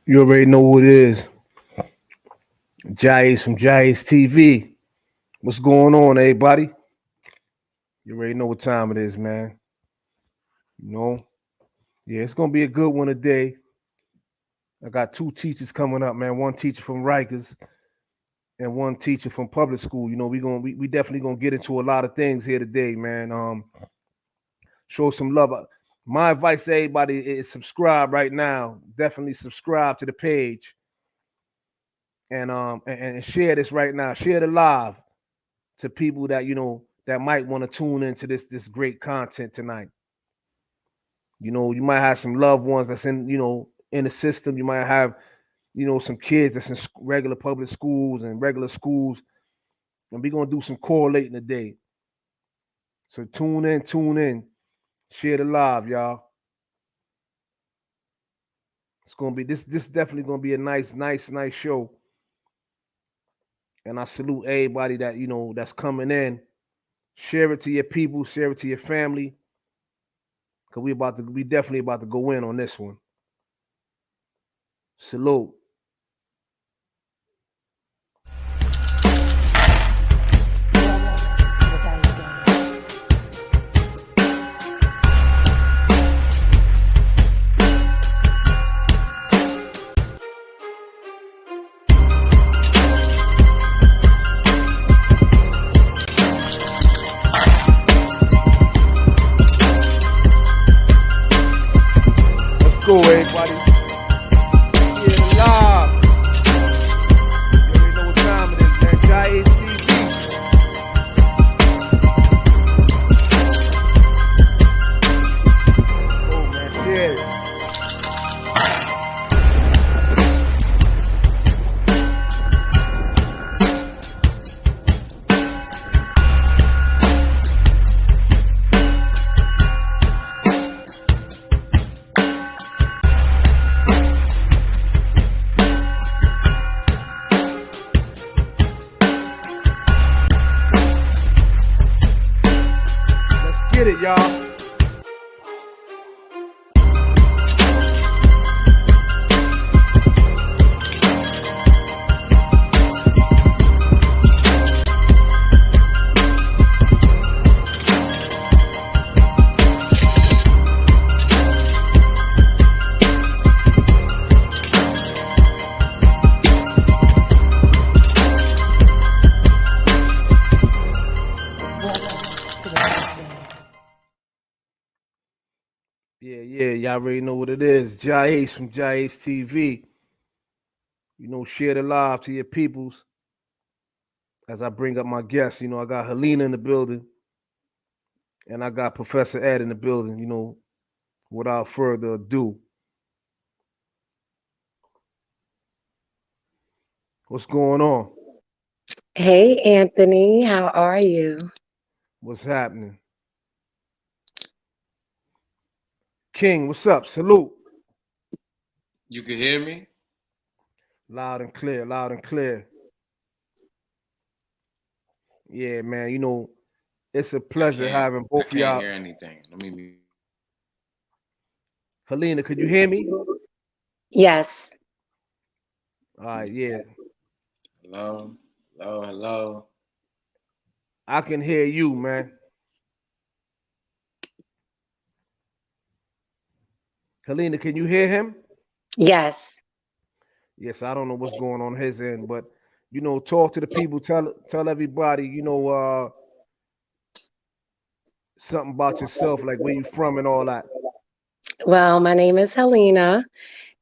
You already know who it is. JAH-ACE from JAH-ACE TV. What's going on, everybody? You already know what time it is, man. You know? Yeah, it's gonna be a good one today. I got two teachers coming up, man. One teacher from Rikers and one teacher from public school. We definitely gonna get into a lot of things here today, man. Show some love. My advice to everybody is subscribe right now. Definitely subscribe to the page and share this right now. Share the live to people that that might want to tune into this great content tonight. You might have some loved ones that's in the system. You might have some kids that's in regular public schools and regular schools, and we're gonna do some correlating today. So tune in, share the live, y'all. It's gonna be this definitely gonna be a nice show. And I salute everybody that that's coming in. Share it to your people, share it to your family. Cause we definitely about to go in on this one. Salute. Let's go, everybody. Yeah, live. You already know what time it is, man. JAH-ACE TV. Oh, man, share it. Get it, y'all. Yeah, y'all already know what it is. JAH-ACE from JAH-ACE TV. Share the live to your peoples. As I bring up my guests, I got Helena in the building, and I got Professor Ed in the building. Without further ado, what's going on? Hey, Anthony, how are you? What's happening? King, what's up? Salute. You can hear me? Loud and clear, loud and clear. Yeah, man, it's a pleasure having I both of can't y'all. hear anything. Let me. Helena, could you hear me? Yes. All right, yeah. Hello, hello. I can hear you, man. Helena, can you hear him? Yes. Yes, I don't know what's going on his end, but talk to the people, tell everybody, something about yourself, like where you from and all that. Well, my name is Helena,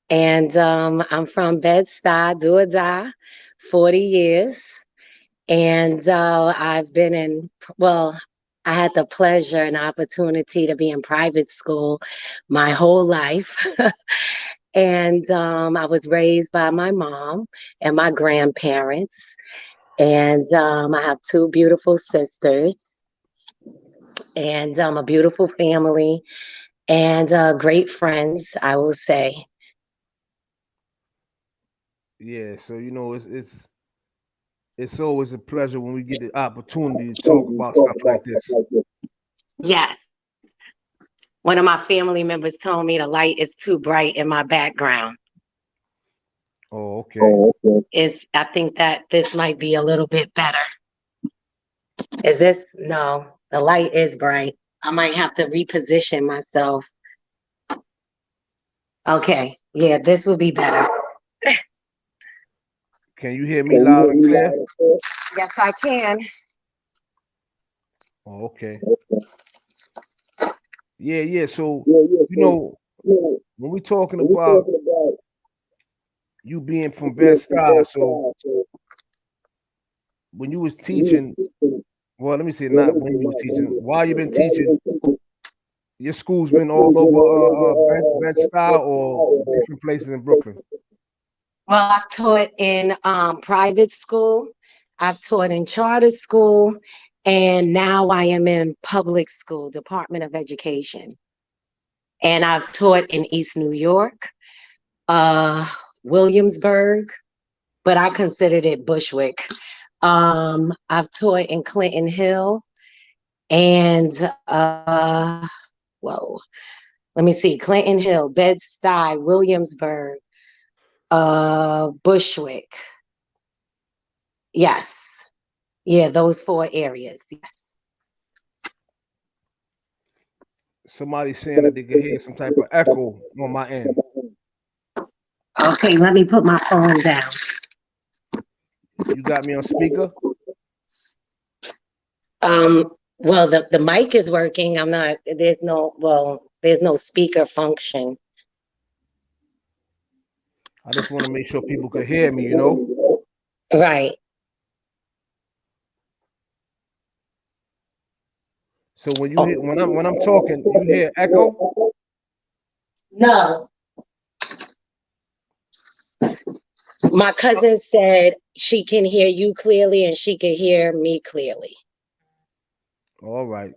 and I'm from Bed-Stuy, do or die, 40 years. And I've been well, I had the pleasure and opportunity to be in private school my whole life. And I was raised by my mom and my grandparents. And I have two beautiful sisters and a beautiful family and great friends, I will say. Yeah, so it's always a pleasure when we get the opportunity to talk about stuff like this. Yes. One of my family members told me the light is too bright in my background. Oh, okay. I think that this might be a little bit better. Is this? No, the light is bright. I might have to reposition myself. Okay, yeah, this will be better. Can you hear me loud and clear? Yes, I can. Oh, okay. Yeah, yeah. So, you know, when we're talking about you being from Bed-Stuy, so when you was teaching, well, let me say not when you was teaching, while you been teaching, your school's been all over Bed-Stuy or different places in Brooklyn. Well, I've taught in private school, I've taught in charter school, and now I am in public school, Department of Education. And I've taught in East New York, uh, Williamsburg, but I considered it Bushwick. I've taught in Clinton Hill and whoa, let me see, Clinton Hill, Bed-Stuy, Williamsburg, Bushwick. Yes. Yeah, those 4 areas. Yes. Somebody saying that they could hear some type of echo on my end. Okay, let me put my phone down. You got me on speaker? Well, the mic is working. I'm not, there's no speaker function. I just want to make sure people could hear me, you know? Right. So when you hear when I'm talking, you hear echo? No. My cousin said she can hear you clearly and she can hear me clearly. All right.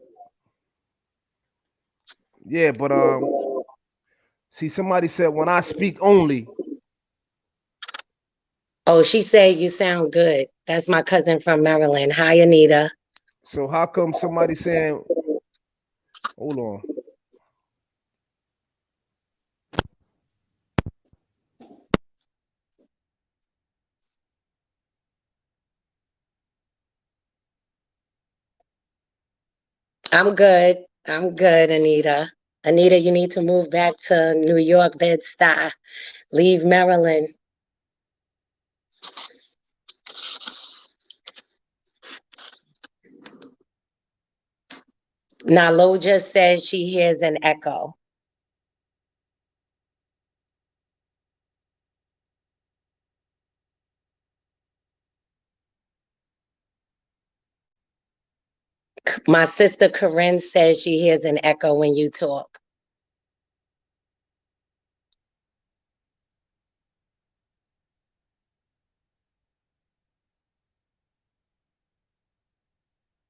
Yeah, but see, somebody said when I speak only. Oh, she said you sound good. That's my cousin from Maryland. Hi, Anita. So how come somebody saying, hold on? I'm good. I'm good, Anita. Anita, you need to move back to New York, Bed-Stuy. Leave Maryland. Now, Lo just said she hears an echo. My sister Corinne says she hears an echo when you talk.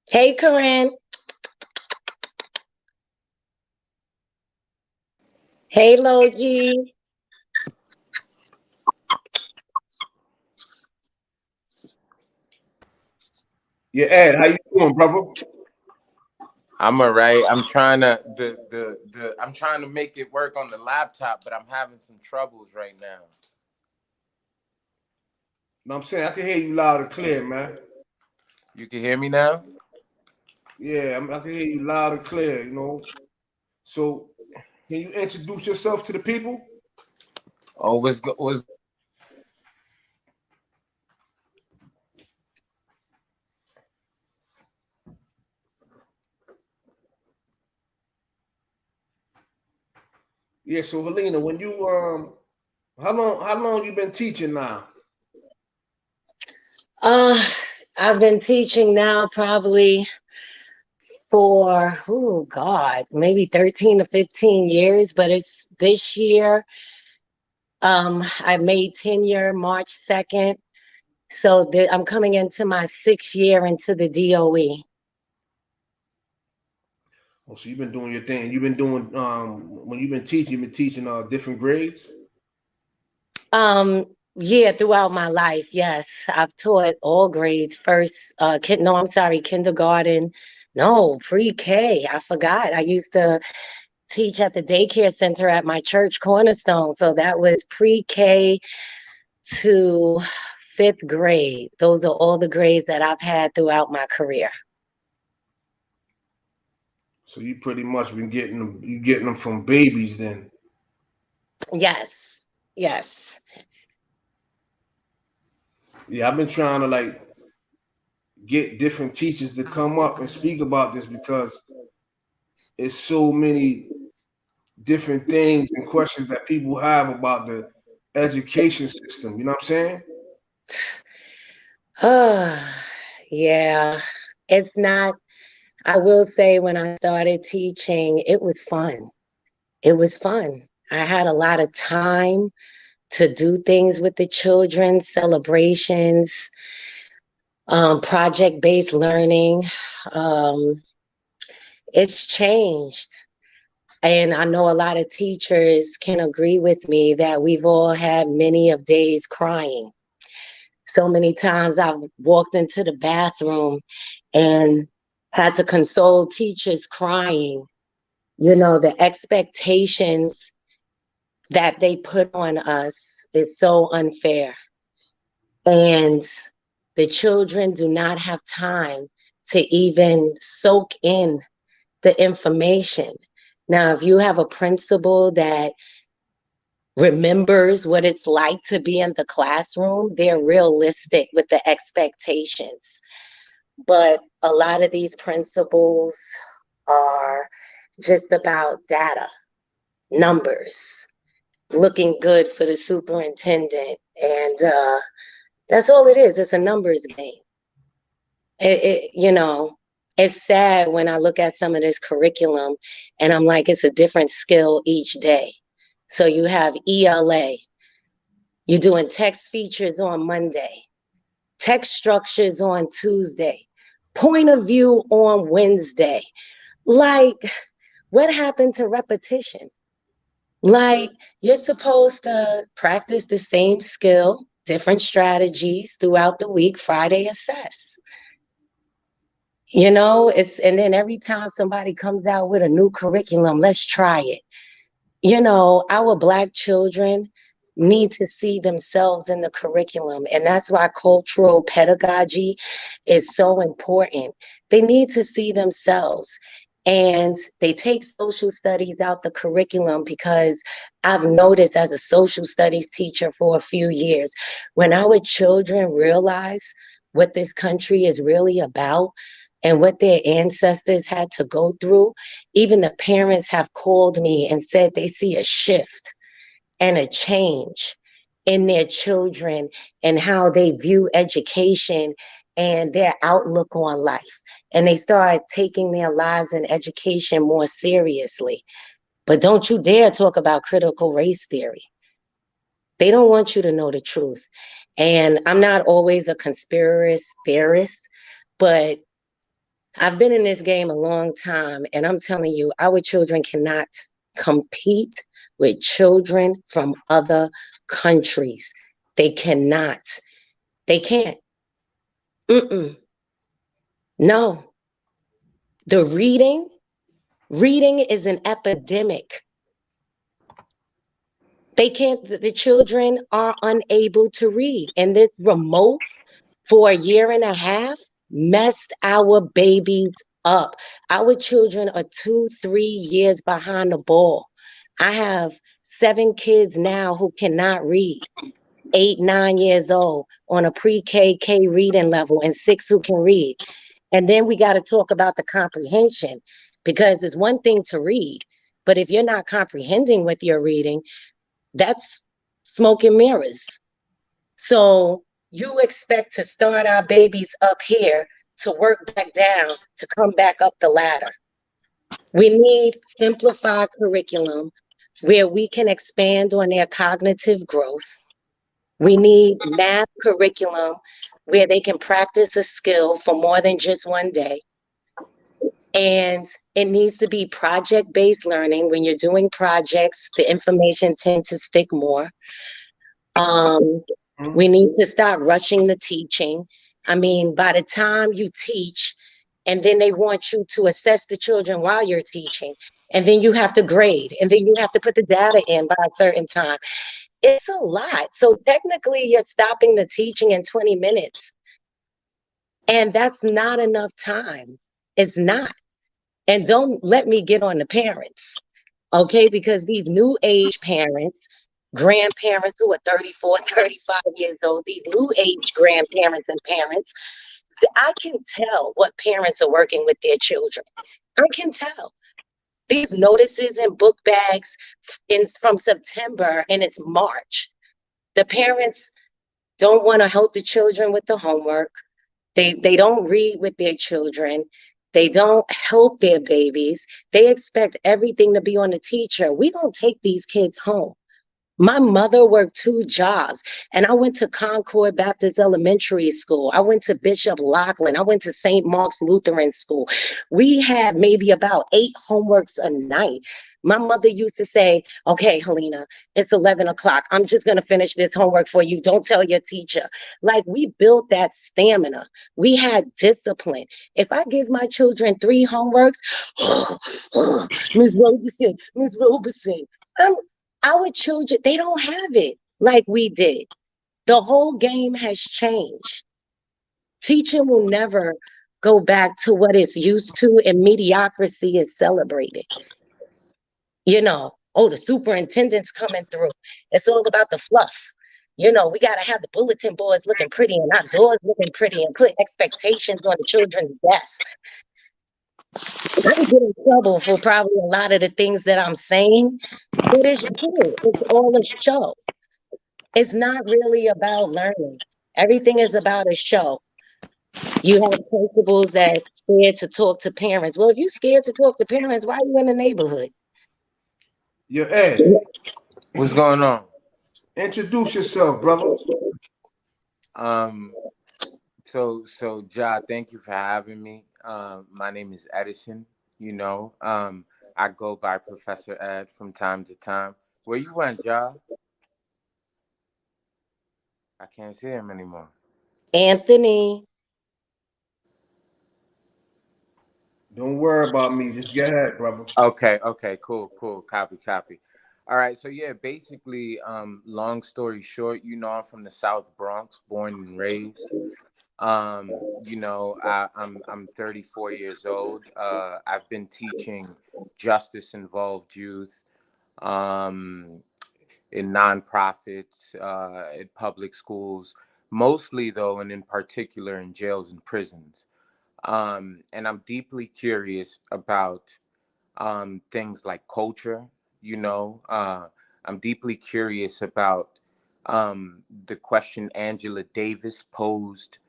Hey, Corinne. Hey, Logie. Yeah, Ed, how you doing, brother? I'm all right. I'm trying to I'm trying to make it work on the laptop, but I'm having some troubles right now. No, I'm saying I can hear you loud and clear, man. You can hear me now? Yeah, I can hear you loud and clear, you know. So can you introduce yourself to the people? Oh, was Yeah, so Helena, when you how long you been teaching now? Uh, I've been teaching now probably for, oh God, maybe 13 to 15 years, but it's this year. I made tenure March 2nd. So I'm coming into my 6th year into the DOE. Oh, so you've been doing your thing. You've been doing when you've been teaching, you've been teaching different grades. Yeah, throughout my life, yes. I've taught all grades. First, no, I'm sorry, kindergarten. No, pre-K. I forgot. I used to teach at the daycare center at my church, Cornerstone. So that was pre-K to 5th grade. Those are all the grades that I've had throughout my career. So you pretty much been getting them from babies then. Yes. Yes. Yeah, I've been trying to like get different teachers to come up and speak about this because it's so many different things and questions that people have about the education system. You know what I'm saying? Yeah. It's not, I will say when I started teaching, it was fun. It was fun. I had a lot of time to do things with the children, celebrations, project-based learning. Um, it's changed. And I know a lot of teachers can agree with me that we've all had many of days crying. So many times I've walked into the bathroom and had to console teachers crying. You know, the expectations that they put on us is so unfair. And the children do not have time to even soak in the information. Now, if you have a principal that remembers what it's like to be in the classroom, they're realistic with the expectations. But a lot of these principals are just about data, numbers, looking good for the superintendent. And that's all it is. It's a numbers game. You know, it's sad when I look at some of this curriculum and I'm like, it's a different skill each day. So you have ELA, you're doing text features on Monday, text structures on Tuesday, point of view on Wednesday. Like, what happened to repetition? Like, you're supposed to practice the same skill, different strategies throughout the week, Friday assess. You know, and then every time somebody comes out with a new curriculum, let's try it. You know, our Black children need to see themselves in the curriculum. And that's why cultural pedagogy is so important. They need to see themselves. And they take social studies out the curriculum because I've noticed as a social studies teacher for a few years, when our children realize what this country is really about and what their ancestors had to go through, even the parents have called me and said they see a shift and a change in their children and how they view education and their outlook on life. And they start taking their lives and education more seriously. But don't you dare talk about critical race theory. They don't want you to know the truth. And I'm not always a conspiracy theorist, but I've been in this game a long time, and I'm telling you, our children cannot compete with children from other countries. They cannot. They can't. Mm-mm. No. The reading is an epidemic. They can't, the children are unable to read. And this remote for a year and a half messed our babies up. Our children are 2, 3 years behind the ball. I have 7 kids now who cannot read, 8, 9 years old on a pre-K, K reading level, and 6 who can read. And then we got to talk about the comprehension because it's one thing to read, but if you're not comprehending with your reading, that's smoke and mirrors. So you expect to start our babies up here to work back down to come back up the ladder. We need simplified curriculum where we can expand on their cognitive growth. We need math curriculum where they can practice a skill for more than just one day. And it needs to be project-based learning. When you're doing projects, the information tends to stick more. We need to stop rushing the teaching. I mean, by the time you teach, and then they want you to assess the children while you're teaching, and then you have to grade, and then you have to put the data in by a certain time. It's a lot. So technically, you're stopping the teaching in 20 minutes, and that's not enough time. It's not. And don't let me get on the parents, okay? Because these new age parents, grandparents who are 34, 35 years old, these new age grandparents and parents, I can tell what parents are working with their children. I can tell. These notices and book bags from September and it's March. The parents don't want to help the children with the homework. They don't read with their children. They don't help their babies. They expect everything to be on the teacher. We don't take these kids home. My mother worked 2 jobs, and I went to Concord Baptist Elementary School. I went to Bishop Lachlan. I went to St. Mark's Lutheran School. We had maybe about 8 homeworks a night. My mother used to say, okay, Helena, it's 11 o'clock. I'm just going to finish this homework for you. Don't tell your teacher. Like, we built that stamina. We had discipline. If I give my children 3 homeworks, Miss Robeson, Miss Robeson, I'm our children, they don't have it like we did. The whole game has changed. Teaching will never go back to what it's used to, and mediocrity is celebrated. Oh, the superintendent's coming through. It's all about the fluff. We got to have the bulletin boards looking pretty and our doors looking pretty and put expectations on the children's desks. I would get in trouble for probably a lot of the things that I'm saying, but it's true. It's all a show. It's not really about learning. Everything is about a show. You have principals that scared to talk to parents. Well, if you're scared to talk to parents, why are you in the neighborhood? Yo, Ed, What's going on? introduce yourself, brother. So Ja, thank you for having me. My name is Edison. I go by Professor Ed from time to time. Where you went, Ja? I can't see him anymore. Anthony. Don't worry about me. Just get ahead, brother. Okay, cool. Copy. All right, so yeah, basically, long story short, I'm from the South Bronx, born and raised. I'm 34 years old. I've been teaching justice involved youth um, in nonprofits, in public schools, mostly though, and in particular in jails and prisons. And I'm deeply curious about things like culture. I'm deeply curious about the question Angela Davis posed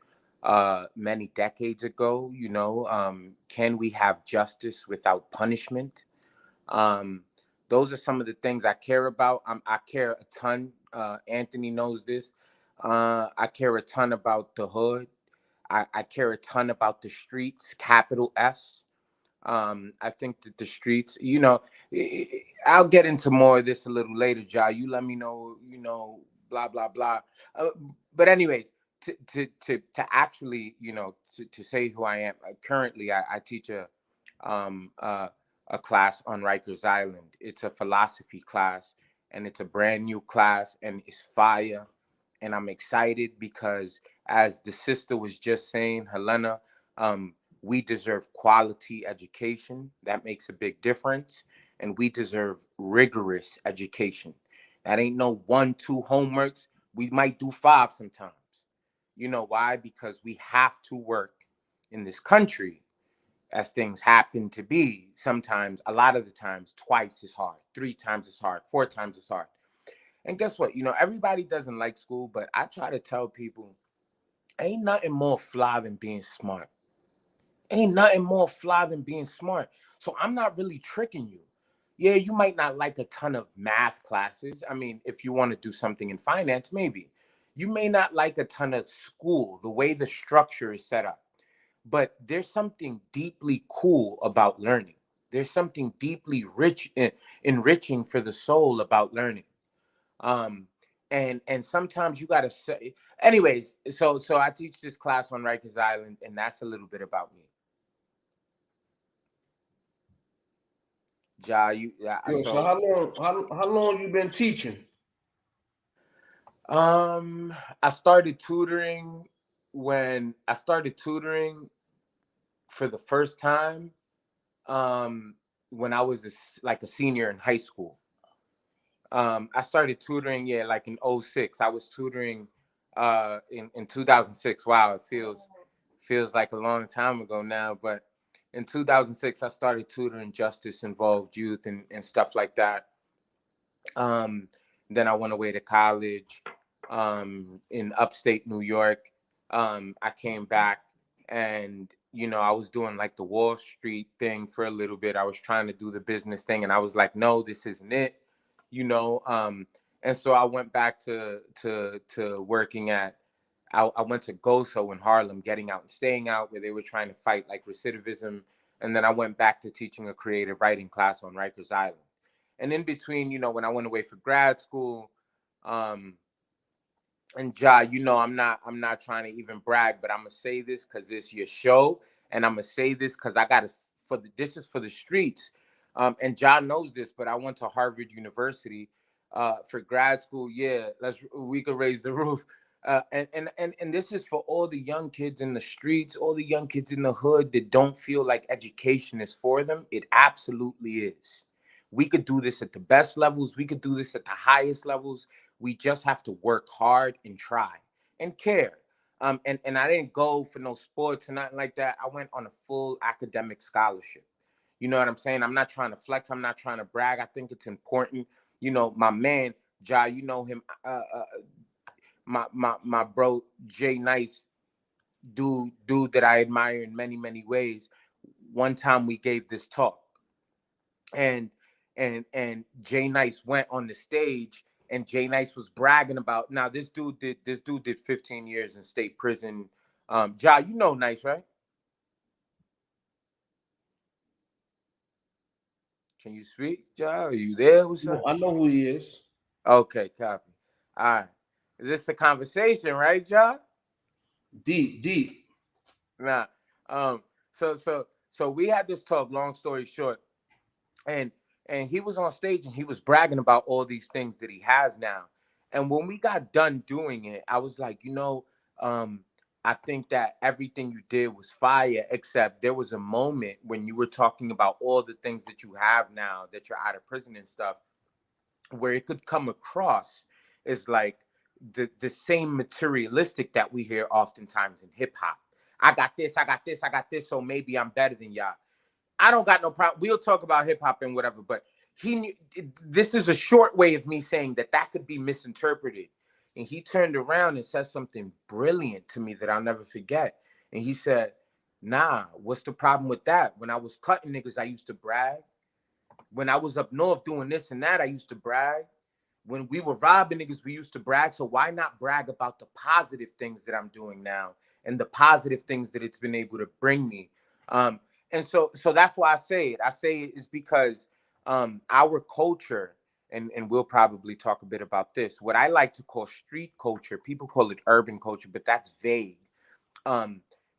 many decades ago. Can we have justice without punishment? Um, those are some of the things I care about. I care a ton. Anthony knows this. I care a ton about the hood. I care a ton about the streets, capital S. I think that the streets, I'll get into more of this a little later, Ja. You let me know, blah, blah, blah. But anyways, to actually, to say who I am, currently I teach um, uh, a class on Rikers Island. It's a philosophy class, and it's a brand new class, and it's fire. And I'm excited because, as the sister was just saying, Helena, we deserve quality education. That makes a big difference. And we deserve rigorous education. That ain't no 1, 2 homeworks. We might do 5 sometimes. You know why? Because we have to work in this country, as things happen to be. Sometimes, a lot of the times, twice as hard, 3 times as hard, 4 times as hard. And guess what? Everybody doesn't like school, but I try to tell people, ain't nothing more fly than being smart. Ain't nothing more fly than being smart. So I'm not really tricking you. Yeah, you might not like a ton of math classes. I mean, if you want to do something in finance, maybe. You may not like a ton of school, the way the structure is set up. But there's something deeply cool about learning. There's something deeply enriching for the soul about learning. Um, and sometimes you gotta say, anyways. So I teach this class on Rikers Island, and that's a little bit about me. Ja, Yo, so so how long you been teaching? I started tutoring when I started tutoring for the first time. Um, when I was like a senior in high school. I started tutoring, yeah, like in '06. I was tutoring in 2006. Wow, it feels like a long time ago now, but in 2006 I started tutoring justice involved youth and stuff like that. Um, then I went away to college in upstate New York. I came back and, I was doing like the Wall Street thing for a little bit. I was trying to do the business thing and I was like, no, this isn't it, you know. And so I went back to working at, I went to GOSO in Harlem, getting out and staying out, where they were trying to fight like recidivism. And then I went back to teaching a creative writing class on Rikers Island. And in between, when I went away for grad school, um, and I'm not trying to even brag, but I'm gonna say this because it's your show, and I'm gonna say this because I got to this is for the streets. And John knows this, but I went to Harvard University for grad school. Yeah, we could raise the roof. And this is for all the young kids in the streets, all the young kids in the hood that don't feel like education is for them. It absolutely is. We could do this at the best levels. We could do this at the highest levels. We just have to work hard and try and care. And I didn't go for no sports and nothing like that. I went on a full academic scholarship. You know what I'm saying? I'm not trying to flex. I'm not trying to brag. I think it's important. My man, Ja, you know him. My bro, Jay Nice, dude that I admire in many, many ways. One time we gave this talk, and Jay Nice went on the stage, and Jay Nice was bragging about, now this dude did 15 years in state prison. Ja, you know Nice, right? Can you speak, Ja? Are you there? What's up? I know who he is. Okay, copy. All right. Is this a conversation, right, Ja? Deep, deep. Nah. Um, so we had this talk, long story short, and he was on stage and he was bragging about all these things that he has now. And when we got done doing it, I was like, um, I think that everything you did was fire, except there was a moment when you were talking about all the things that you have now that you're out of prison and stuff, where it could come across as like the same materialistic that we hear oftentimes in hip hop. I got this, I got this, I got this, so maybe I'm better than y'all. I don't got no problem. We'll talk about hip hop and whatever, but this is a short way of me saying that could be misinterpreted. And he turned around and said something brilliant to me that I'll never forget. And he said, nah, what's the problem with that? When I was cutting niggas, I used to brag. When I was up north doing this and that, I used to brag. When we were robbing niggas, we used to brag. So why not brag about the positive things that I'm doing now and the positive things that it's been able to bring me? And so that's why I say it. I say it is because our culture, and we'll probably talk a bit about this, what I like to call street culture, people call it urban culture, but that's vague.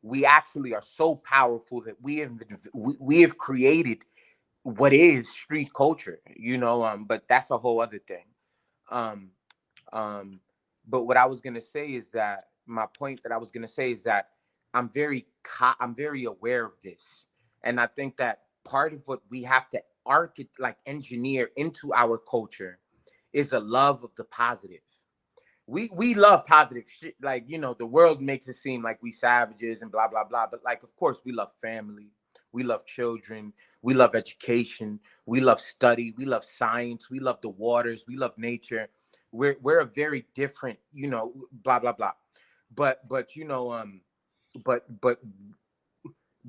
We actually are so powerful that we have created what is street culture, but that's a whole other thing. Um, um, but what I was gonna say is that my point that I was gonna say is that I'm very aware of this, and I think that part of what we have to engineer into our culture is a love of the positive. We love positive shit. Like, the world makes it seem like we savages and blah blah blah. But like, of course, we love family, we love children, we love education, we love study, we love science, we love the waters, we love nature. We're a very different, blah blah blah. But but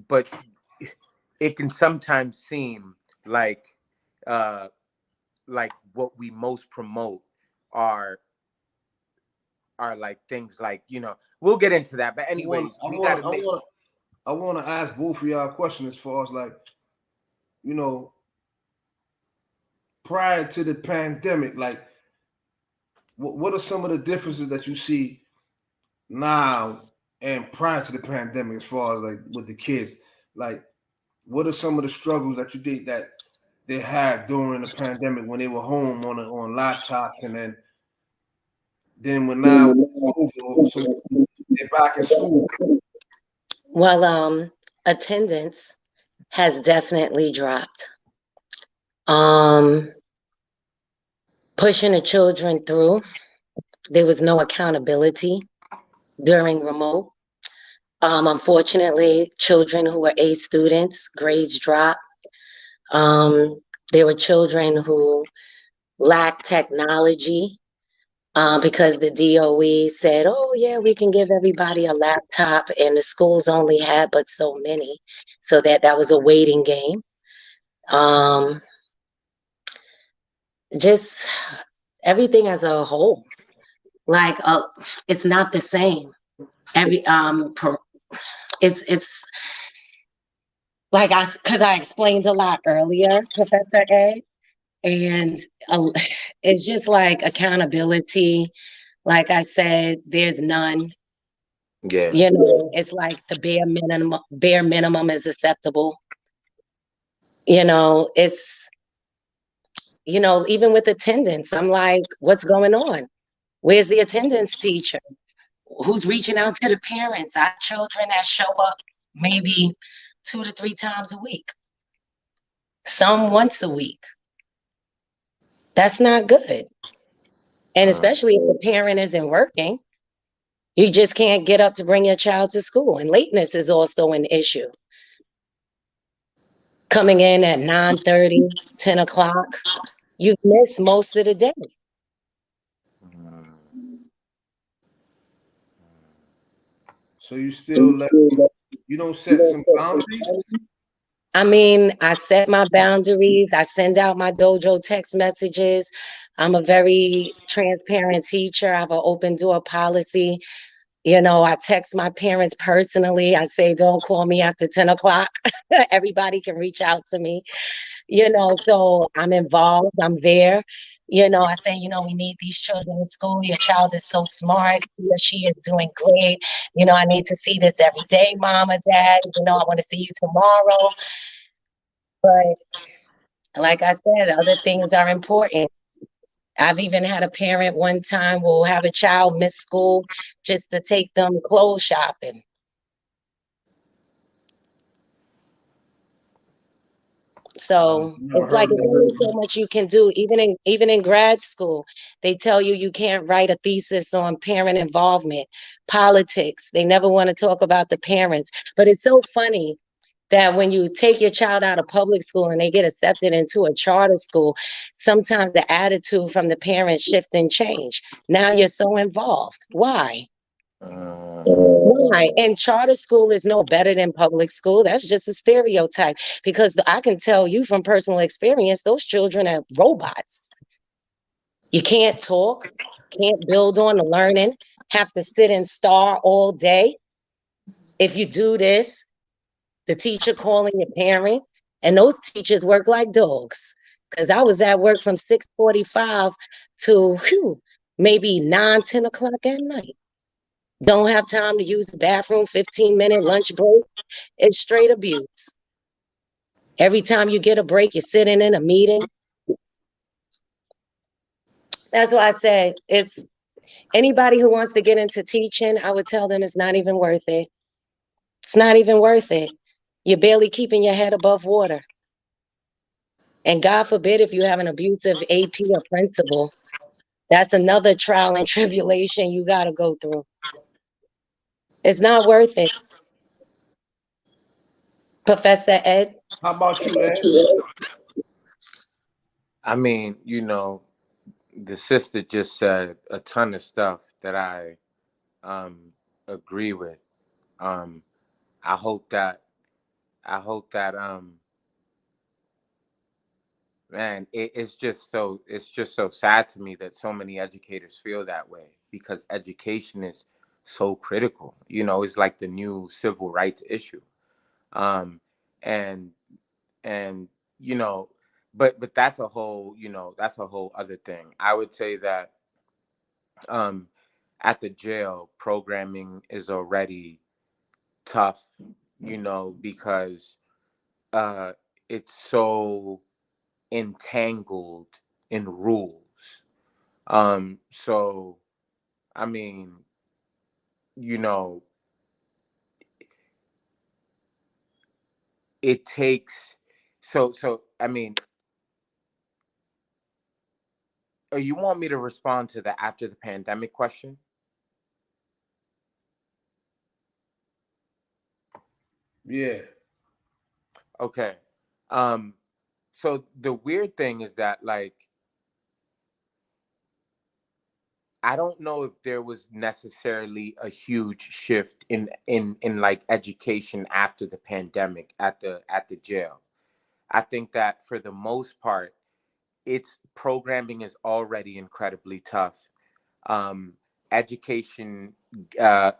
but it can sometimes seem uh like what we most promote are like things like, we'll get into that, but anyways, I want to ask both of y'all a question as far as like, prior to the pandemic, like what are some of the differences that you see now and prior to the pandemic as far as like with the kids? Like, what are some of the struggles that you think that they had during the pandemic when they were home on laptops, and then Then when now it's over, so they're back in school. Well, attendance has definitely dropped. Um, Pushing the children through, there was no accountability during remote. Unfortunately, children who were A students, grades dropped. Um, there were children who lacked technology because the DOE said, oh, yeah, we can give everybody a laptop, and the schools only had but so many. So that was a waiting game. Um, just everything as a whole, like it's not the same. Every it's like because I explained a lot earlier, Professor Ed, and uh, it's just like accountability. Like I said, there's none. Yeah. You know, it's like the bare minimum is acceptable. You know, it's even with attendance, I'm like, what's going on? Where's the attendance teacher? Who's reaching out to the parents? I have children that show up maybe 2 to 3 times a week, some once a week. That's not good. And Uh, especially if the parent isn't working, you just can't get up to bring your child to school. And lateness is also an issue. Coming in at 9:30, 10 o'clock, you miss most of the day. mm, So you still let you don't set some boundaries. I mean, I set my boundaries. I send out my dojo text messages. I'm a very transparent teacher. I have an open door policy. I text my parents personally. I say, don't call me after 10 o'clock. Everybody can reach out to me. So I'm involved. I'm there. I say, we need these children in school. Your child is so smart. He or she is doing great. I need to see this every day, mom or dad. I want to see you tomorrow. But like I said, other things are important. I've even had a parent one time will have a child miss school just to take them clothes shopping. So Never it's like heard it's that. only so much you can do. Even in grad school, they tell you can't write a thesis on parent involvement, politics. They never want to talk about the parents. But it's so funny that when you take your child out of public school and they get accepted into a charter school, sometimes the attitude from the parents shift and change. Now you're so involved. Why? uh, Why? And charter school is no better than public school. That's just a stereotype because I can tell you from personal experience, those children are robots. You can't talk, can't build on the learning, have to sit and star all day. If you do this, the teacher calling your parent, and those teachers work like dogs. Because I was at work from 6:45 to maybe 9, 10 o'clock at night. Don't have time to use the bathroom, 15-minute lunch break. It's straight abuse. Every time you get a break, you're sitting in a meeting. That's why I said it's anybody who wants to get into teaching, I would tell them it's not even worth it. It's not even worth it. You're barely keeping your head above water. And God forbid if you have an abusive AP or principal, that's another trial and tribulation you got to go through. It's not worth it. Professor Ed? How about you, Ed? I mean, the sister just said a ton of stuff that I um, agree with. Um, I hope that I hope that man, it's just so sad to me that so many educators feel that way because education is so critical. It's like the new civil rights issue. Um, and and you know, but that's a whole other thing. I would say that um, at the jail, programming is already tough. Because uh, it's so entangled in rules. So I mean, you know, it takes so I mean, you want me to respond to the after the pandemic question? Yeah. Okay. Um so the weird thing is that, like, I don't know if there was necessarily a huge shift in like education after the pandemic at the jail. I think that for the most part, its programming is already incredibly tough. um, Education,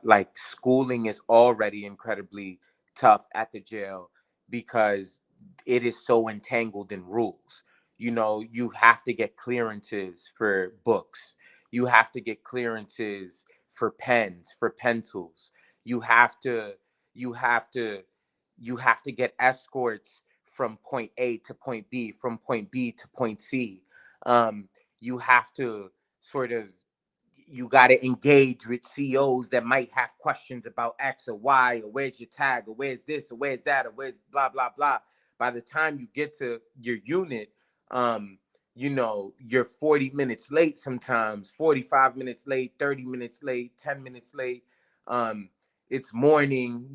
like schooling, is already incredibly tough at the jail because it is so entangled in rules. You know, you have to get clearances for books, you have to get clearances for pens, for pencils. You have to, you have to, you have to get escorts from point A to point B, from point B to point C. You have to sort of, you got to engage with COs that might have questions about X or Y, or where's your tag, or where's this, or where's that, or where's blah blah blah. By the time you get to your unit, um, you're 40 minutes late, sometimes 45 minutes late, 30 minutes late, 10 minutes late. um, it's morning.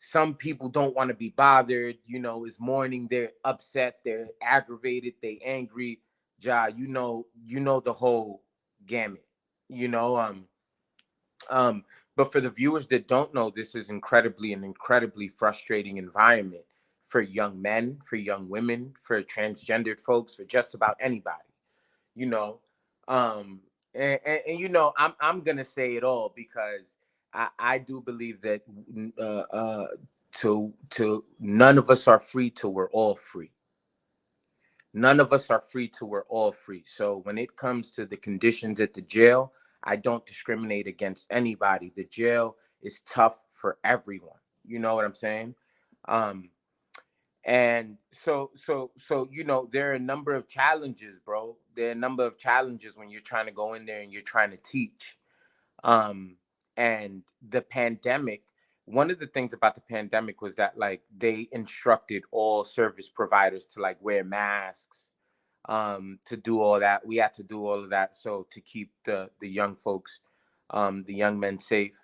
Some people don't want to be bothered. It's morning, they're upset, they're aggravated, they angry. You know the whole gamut. you know um but for the viewers that don't know, this is an incredibly frustrating environment for young men, for young women, for transgendered folks, for just about anybody. you know um and I'm gonna say it all because I do believe that to none of us are free till we're all free. None of us are free till we're all free. So when it comes to the conditions at the jail, I don't discriminate against anybody. The jail is tough for everyone. You know what I'm saying? Um, and so there are a number of challenges, bro. There are a number of challenges when you're trying to go in there and you're trying to teach. um and the pandemic, one of the things about the pandemic was that, like, they instructed all service providers to, like, wear masks, to do all that. We had to do all of that so to keep the young folks, the young men, safe.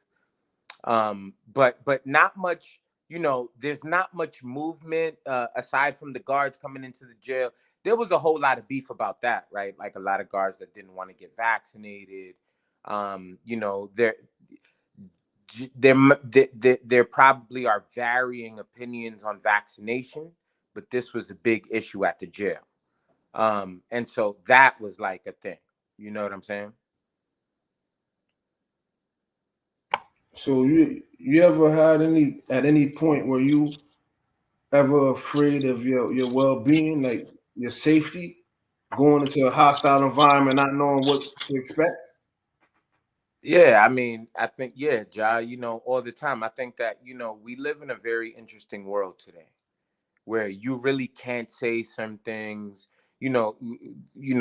But not much, there's not much movement, aside from the guards coming into the jail. There was a whole lot of beef about that, right? Like, a lot of guards that didn't want to get vaccinated. There there probably are varying opinions on vaccination, but this was a big issue at the jail. And so that was like a thing. You know what I'm saying? So you ever had any point where you ever afraid of your well being, like your safety, going into a hostile environment, not knowing what to expect? Yeah, I mean, I think, yeah, Ja, all the time. I think that, we live in a very interesting world today where you really can't say some things, you know, you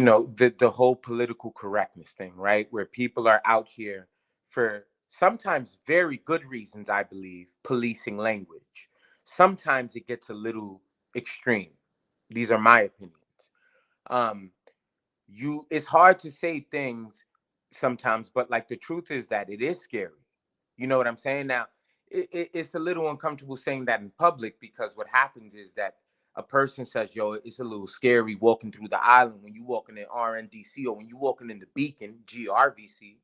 know, the whole political correctness thing, right? Where people are out here for sometimes very good reasons, I believe, policing language. Sometimes it gets a little extreme. These are my opinions. Um, it's hard to say things sometimes, but, like, the truth is that it is scary. You know what I'm saying? Now, it's a little uncomfortable saying that in public, because what happens is that a person says, yo, it's a little scary walking through the island when you walking in RNDC, or when you walking in the Beacon, GRVC,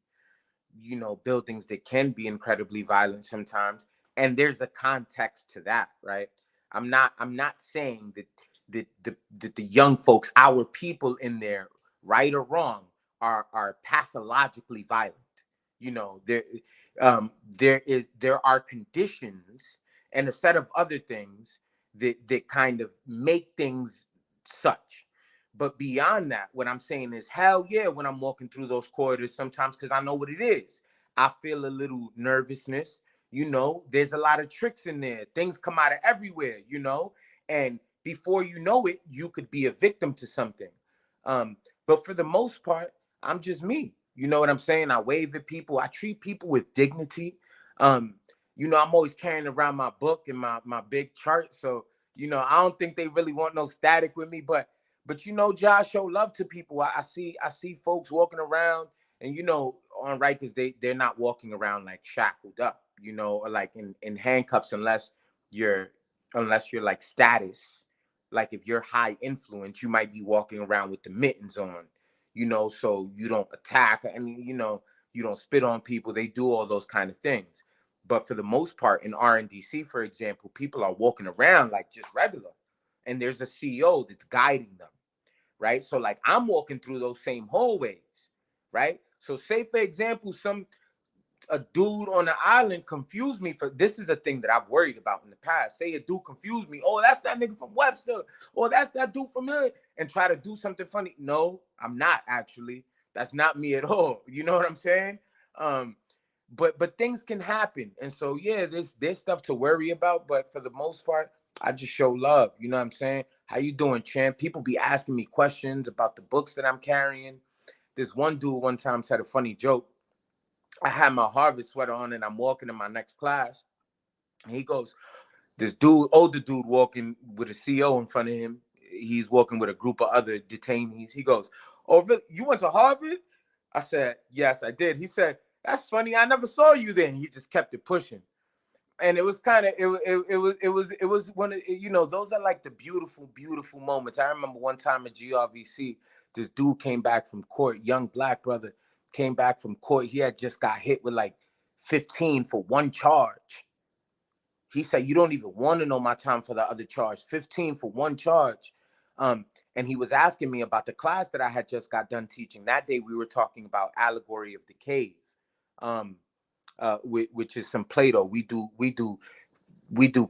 buildings that can be incredibly violent sometimes. And there's a context to that, right? I'm not saying that the young folks, our people in there, right or wrong, are pathologically violent. There, there are conditions and a set of other things that kind of make things such. But beyond that, what I'm saying is, hell yeah, when I'm walking through those corridors sometimes, because I know what it is, I feel a little nervousness. There's a lot of tricks in there. Things come out of everywhere, and before you know it, you could be a victim to something. But for the most part, I'm just me. You know what I'm saying? I wave at people. I treat people with dignity. Um, I'm always carrying around my book and my big chart. So, I don't think they really want no static with me. But Josh, show love to people. I see folks walking around, and on Rikers, they're not walking around like shackled up, or like in handcuffs unless you're like status. Like if you're high influence, you might be walking around with the mittens on, so you don't attack. I mean, you don't spit on people. They do all those kind of things. But for the most part, in RNDC, for example, people are walking around like just regular. And there's a CEO that's guiding them, right? So like I'm walking through those same hallways, right? So say, for example, a dude on the island confused me for this is a thing that I've worried about in the past. Say a dude confused me. Oh, that's that nigga from Webster. Or that's that dude from here. And try to do something funny. No, I'm not actually. That's not me at all. You know what I'm saying? But things can happen. And so yeah, there's stuff to worry about. But for the most part, I just show love. You know what I'm saying? How you doing, champ? People be asking me questions about the books that I'm carrying. This one dude one time said a funny joke. I had my Harvard sweater on and I'm walking in my next class. And he goes, this dude, older dude walking with a CO in front of him. He's walking with a group of other detainees. He goes, oh, really? You went to Harvard? I said, yes, I did. He said, that's funny. I never saw you then. He just kept it pushing. And it was kind of it was one of those are like the beautiful moments. I remember one time at GRVC, this dude came back from court, young black brother came back from court. He had just got hit with like 15 for one charge. He said, you don't even want to know my time for the other charge. 15 for one charge. And he was asking me about the class that I had just got done teaching. That day we were talking about Allegory of the Cave. Which is some Plato. We do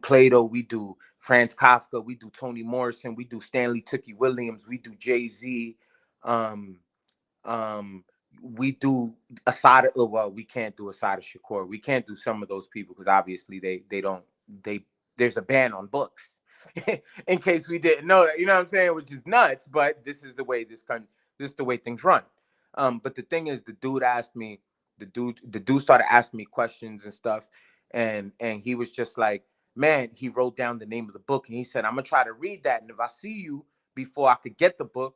Plato. We do Franz Kafka. We do Toni Morrison. We do Stanley Tookie Williams. We do Jay-Z. Um, um, we do Asada. Well, we can't do Asada Shakur. We can't do some of those people because obviously they there's a ban on books. In case we didn't know that, you know what I'm saying, which is nuts. But this is the way this is the way things run. But the thing is, the dude started asking me questions and stuff, and he was just like, man, he wrote down the name of the book and he said, I'm gonna try to read that, and if I see you before I could get the book,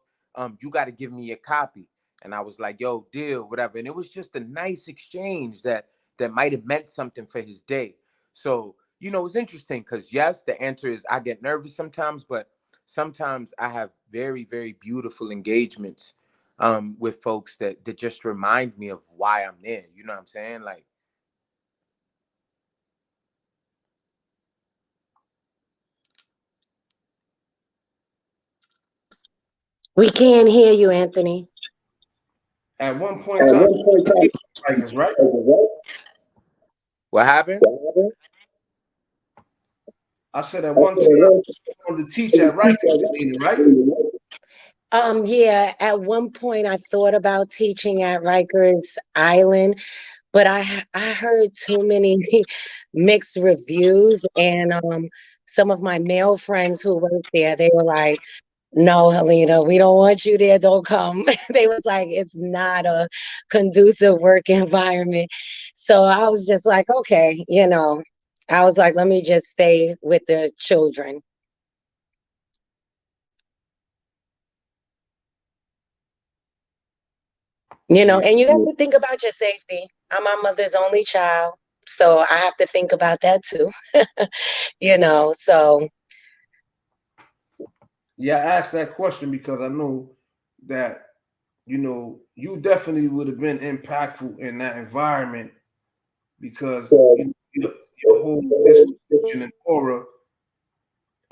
you got to give me a copy. And I was like, yo, deal, whatever. And it was just a nice exchange that might have meant something for his day. So it's interesting because yes, the answer is I get nervous sometimes, but sometimes I have very, very beautiful engagements with folks that just remind me of why I'm there. You know what I'm saying? Like, We can't hear you, Anthony. At one point in time, Rikers, right? what happened? I said at one time I wanted to teach at Rikers, right? Yeah, at one point I thought about teaching at Rikers Island, but I heard too many mixed reviews, and some of my male friends who work there, they were like, no, Helena, we don't want you there. Don't come. They was like, it's not a conducive work environment. So I was just like, okay, I was like, let me just stay with the children. And you have to think about your safety. I'm my mother's only child, so I have to think about that too. So Yeah, I asked that question because I know that you definitely would have been impactful in that environment because your whole disposition and aura.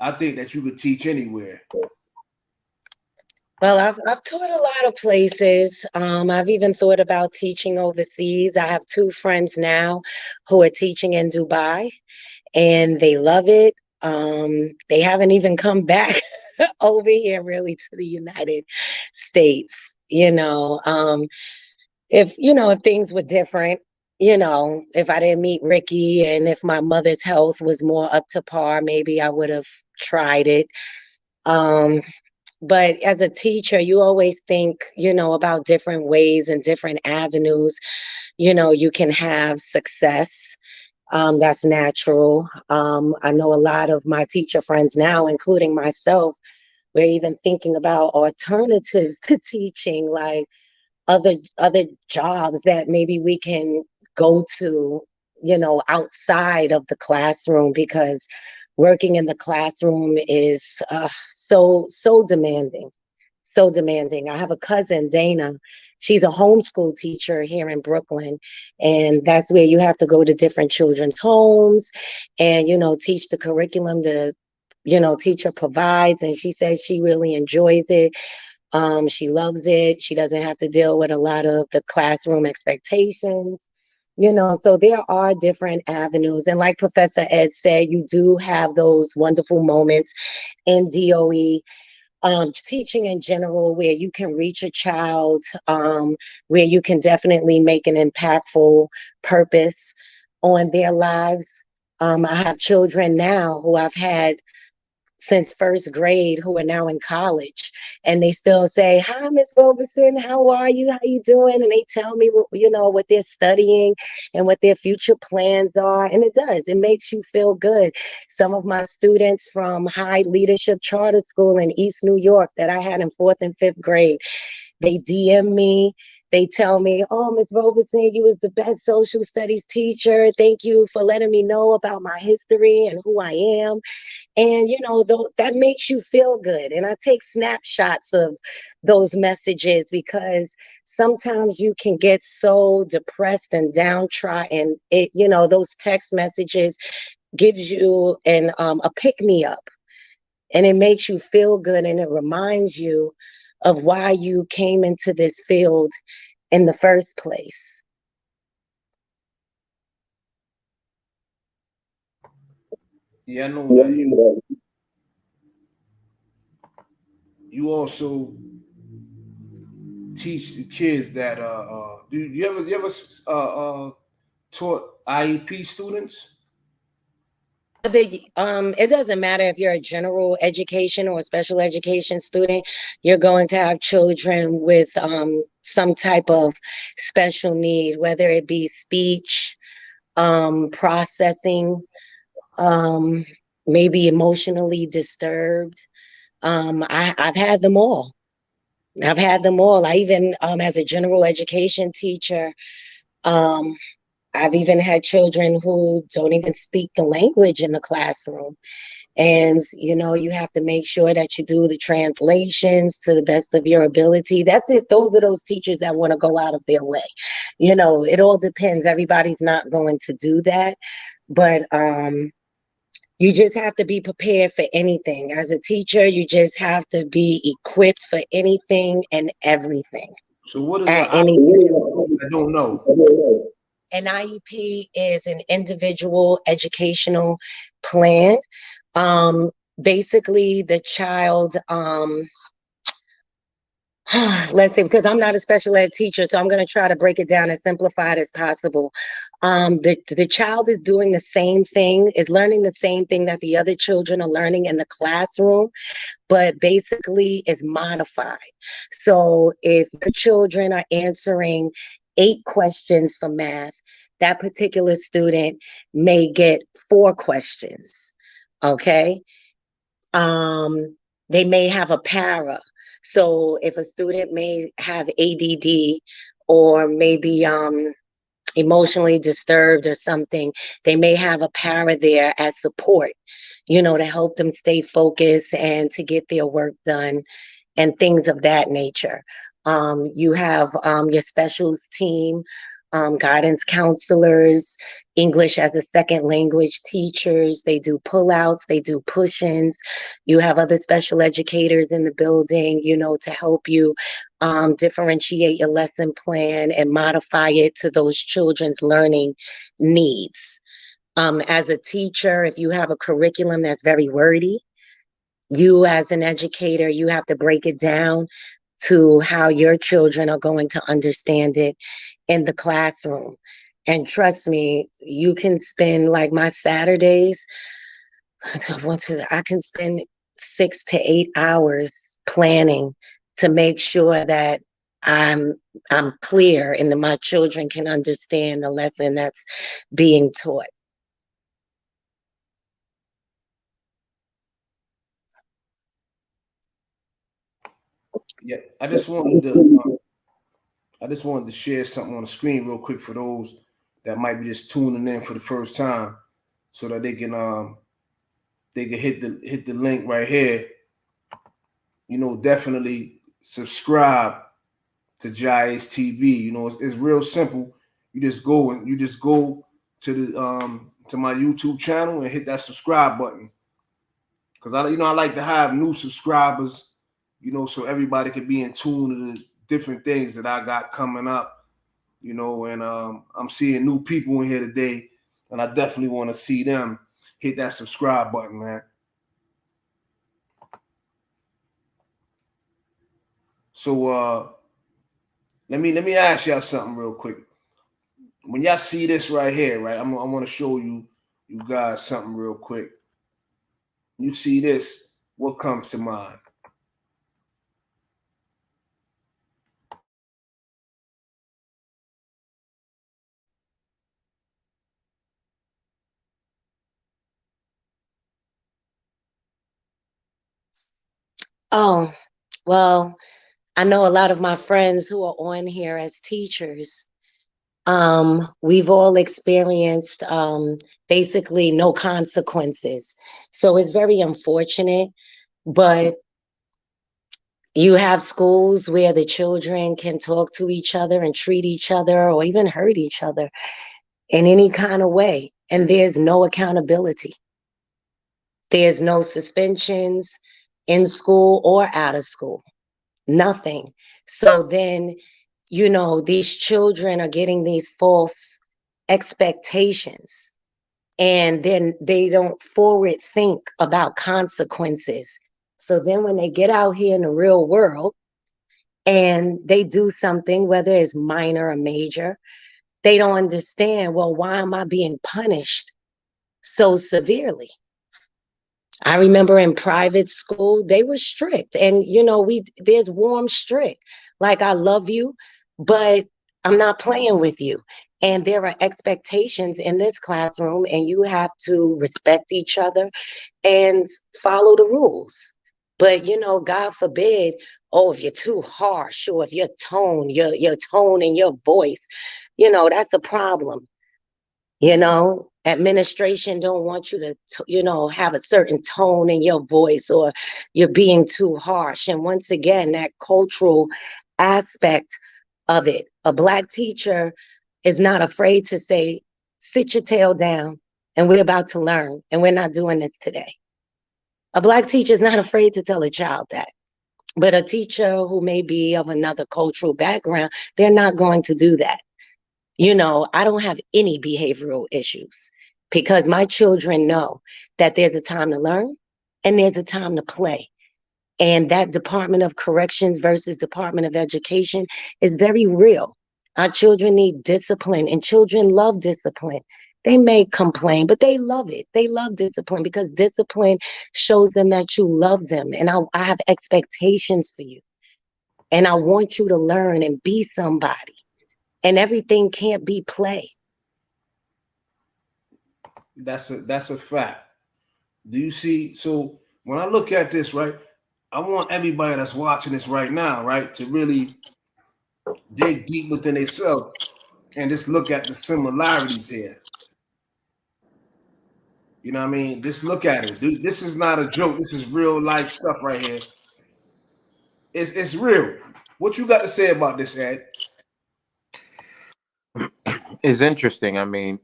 I think that you could teach anywhere. well, I've taught a lot of places. I've even thought about teaching overseas. I have two friends now who are teaching in Dubai, and they love it. They haven't even come back over here really to the United States. If things were different, if I didn't meet Ricky and if my mother's health was more up to par, maybe I would have tried it. Um, But as a teacher, you always think, about different ways and different avenues, you can have success. That's natural. I know a lot of my teacher friends now, including myself, we're even thinking about alternatives to teaching, like other jobs that maybe we can go to, outside of the classroom, because working in the classroom is so demanding. So demanding. I have a cousin, Dana. She's a homeschool teacher here in Brooklyn. And that's where you have to go to different children's homes and, teach the curriculum the, teacher provides. And she says she really enjoys it. She loves it. She doesn't have to deal with a lot of the classroom expectations. So there are different avenues. And like Professor Ed said, you do have those wonderful moments in DOE, teaching in general, where you can reach a child, where you can definitely make an impactful purpose on their lives. I have children now who I've had since first grade who are now in college, and they still say, "Hi, Miss Roberson, how are you? How you doing?" And they tell me what they're studying and what their future plans are. And it makes you feel good. Some of my students from High Leadership Charter School in East New York that I had in fourth and fifth grade, they DM me. They tell me, "Oh, Miss Roberson, you was the best social studies teacher. Thank you for letting me know about my history and who I am." And, that makes you feel good. And I take snapshots of those messages, because sometimes you can get so depressed and downtrodden. Those text messages gives you a pick me up, and it makes you feel good, and it reminds you of why you came into this field in the first place. Yeah, I know that you also teach the kids that do you ever taught IEP students? It doesn't matter if you're a general education or a special education student, you're going to have children with some type of special need, whether it be speech, processing, um, maybe emotionally disturbed. I've had them all. I've had them all. I even, as a general education teacher, um, I've even had children who don't even speak the language in the classroom. And, you have to make sure that you do the translations to the best of your ability. That's it. Those are those teachers that want to go out of their way. It all depends. Everybody's not going to do that. But you just have to be prepared for anything. As a teacher, you just have to be equipped for anything and everything So what is an at any IEP? I don't know. An IEP is an individual educational plan. Um, Basically, the child, let's say, because I'm not a special ed teacher, so I'm going to try to break it down as simplified as possible. The child is doing the same thing, is learning the same thing that the other children are learning in the classroom, but basically is modified. So if your children are answering 8 questions for math, that particular student may get 4 questions. Okay. They may have a para. So if a student may have ADD, or maybe emotionally disturbed or something, they may have a para there as support, to help them stay focused and to get their work done and things of that nature. You have your specials team, guidance counselors, English as a second language teachers. They do pullouts, they do push-ins. You have other special educators in the building, to help you differentiate your lesson plan and modify it to those children's learning needs. As a teacher, if you have a curriculum that's very wordy, you as an educator, you have to break it down to how your children are going to understand it in the classroom. And trust me, you can spend, like, my Saturdays, I can spend 6 to 8 hours planning to make sure that I'm I'm clear and that my children can understand the lesson that's being taught. Yeah, I just wanted to share something on the screen real quick for those that might be just tuning in for the first time, so that they can hit the link right here. Definitely subscribe to JAH-ACE TV. It's real simple. You just go to my YouTube channel and hit that subscribe button. Because I like to have new subscribers, so everybody can be in tune to the different things that I got coming up. And I'm seeing new people in here today, and I definitely want to see them hit that subscribe button, man. So let me ask y'all something real quick. When y'all see this right here, right, I want to show you guys something real quick. You see this, what comes to mind? Oh, well, I know a lot of my friends who are on here as teachers. We've all experienced basically no consequences. So it's very unfortunate, but you have schools where the children can talk to each other and treat each other or even hurt each other in any kind of way. And there's no accountability. There's no suspensions in school or out of school. Nothing. So then, these children are getting these false expectations, and then they don't forward think about consequences. So then when they get out here in the real world and they do something, whether it's minor or major, they don't understand, well, why am I being punished so severely? I remember in private school, they were strict. And there's warm strict. Like, I love you, but I'm not playing with you. And there are expectations in this classroom, and you have to respect each other and follow the rules. But God forbid, oh, if you're too harsh, or if your tone and your voice, that's a problem. Administration don't want you to have a certain tone in your voice, or you're being too harsh. And once again, that cultural aspect of it, a Black teacher is not afraid to say, sit your tail down, and we're about to learn, and we're not doing this today. A Black teacher is not afraid to tell a child that. But a teacher who may be of another cultural background, they're not going to do that. I don't have any behavioral issues because my children know that there's a time to learn and there's a time to play. And that Department of Corrections versus Department of Education is very real. Our children need discipline, and children love discipline. They may complain, but they love it. They love discipline because discipline shows them that you love them. And I have expectations for you. And I want you to learn and be somebody. And everything can't be play. That's a fact. Do you see? So when I look at this, right, I want everybody that's watching this right now, right, to really dig deep within themselves and just look at the similarities here. You know what I mean? Just look at it. Dude, this is not a joke. This is real life stuff right here. It's real. What you got to say about this, Ed? It's interesting. I mean,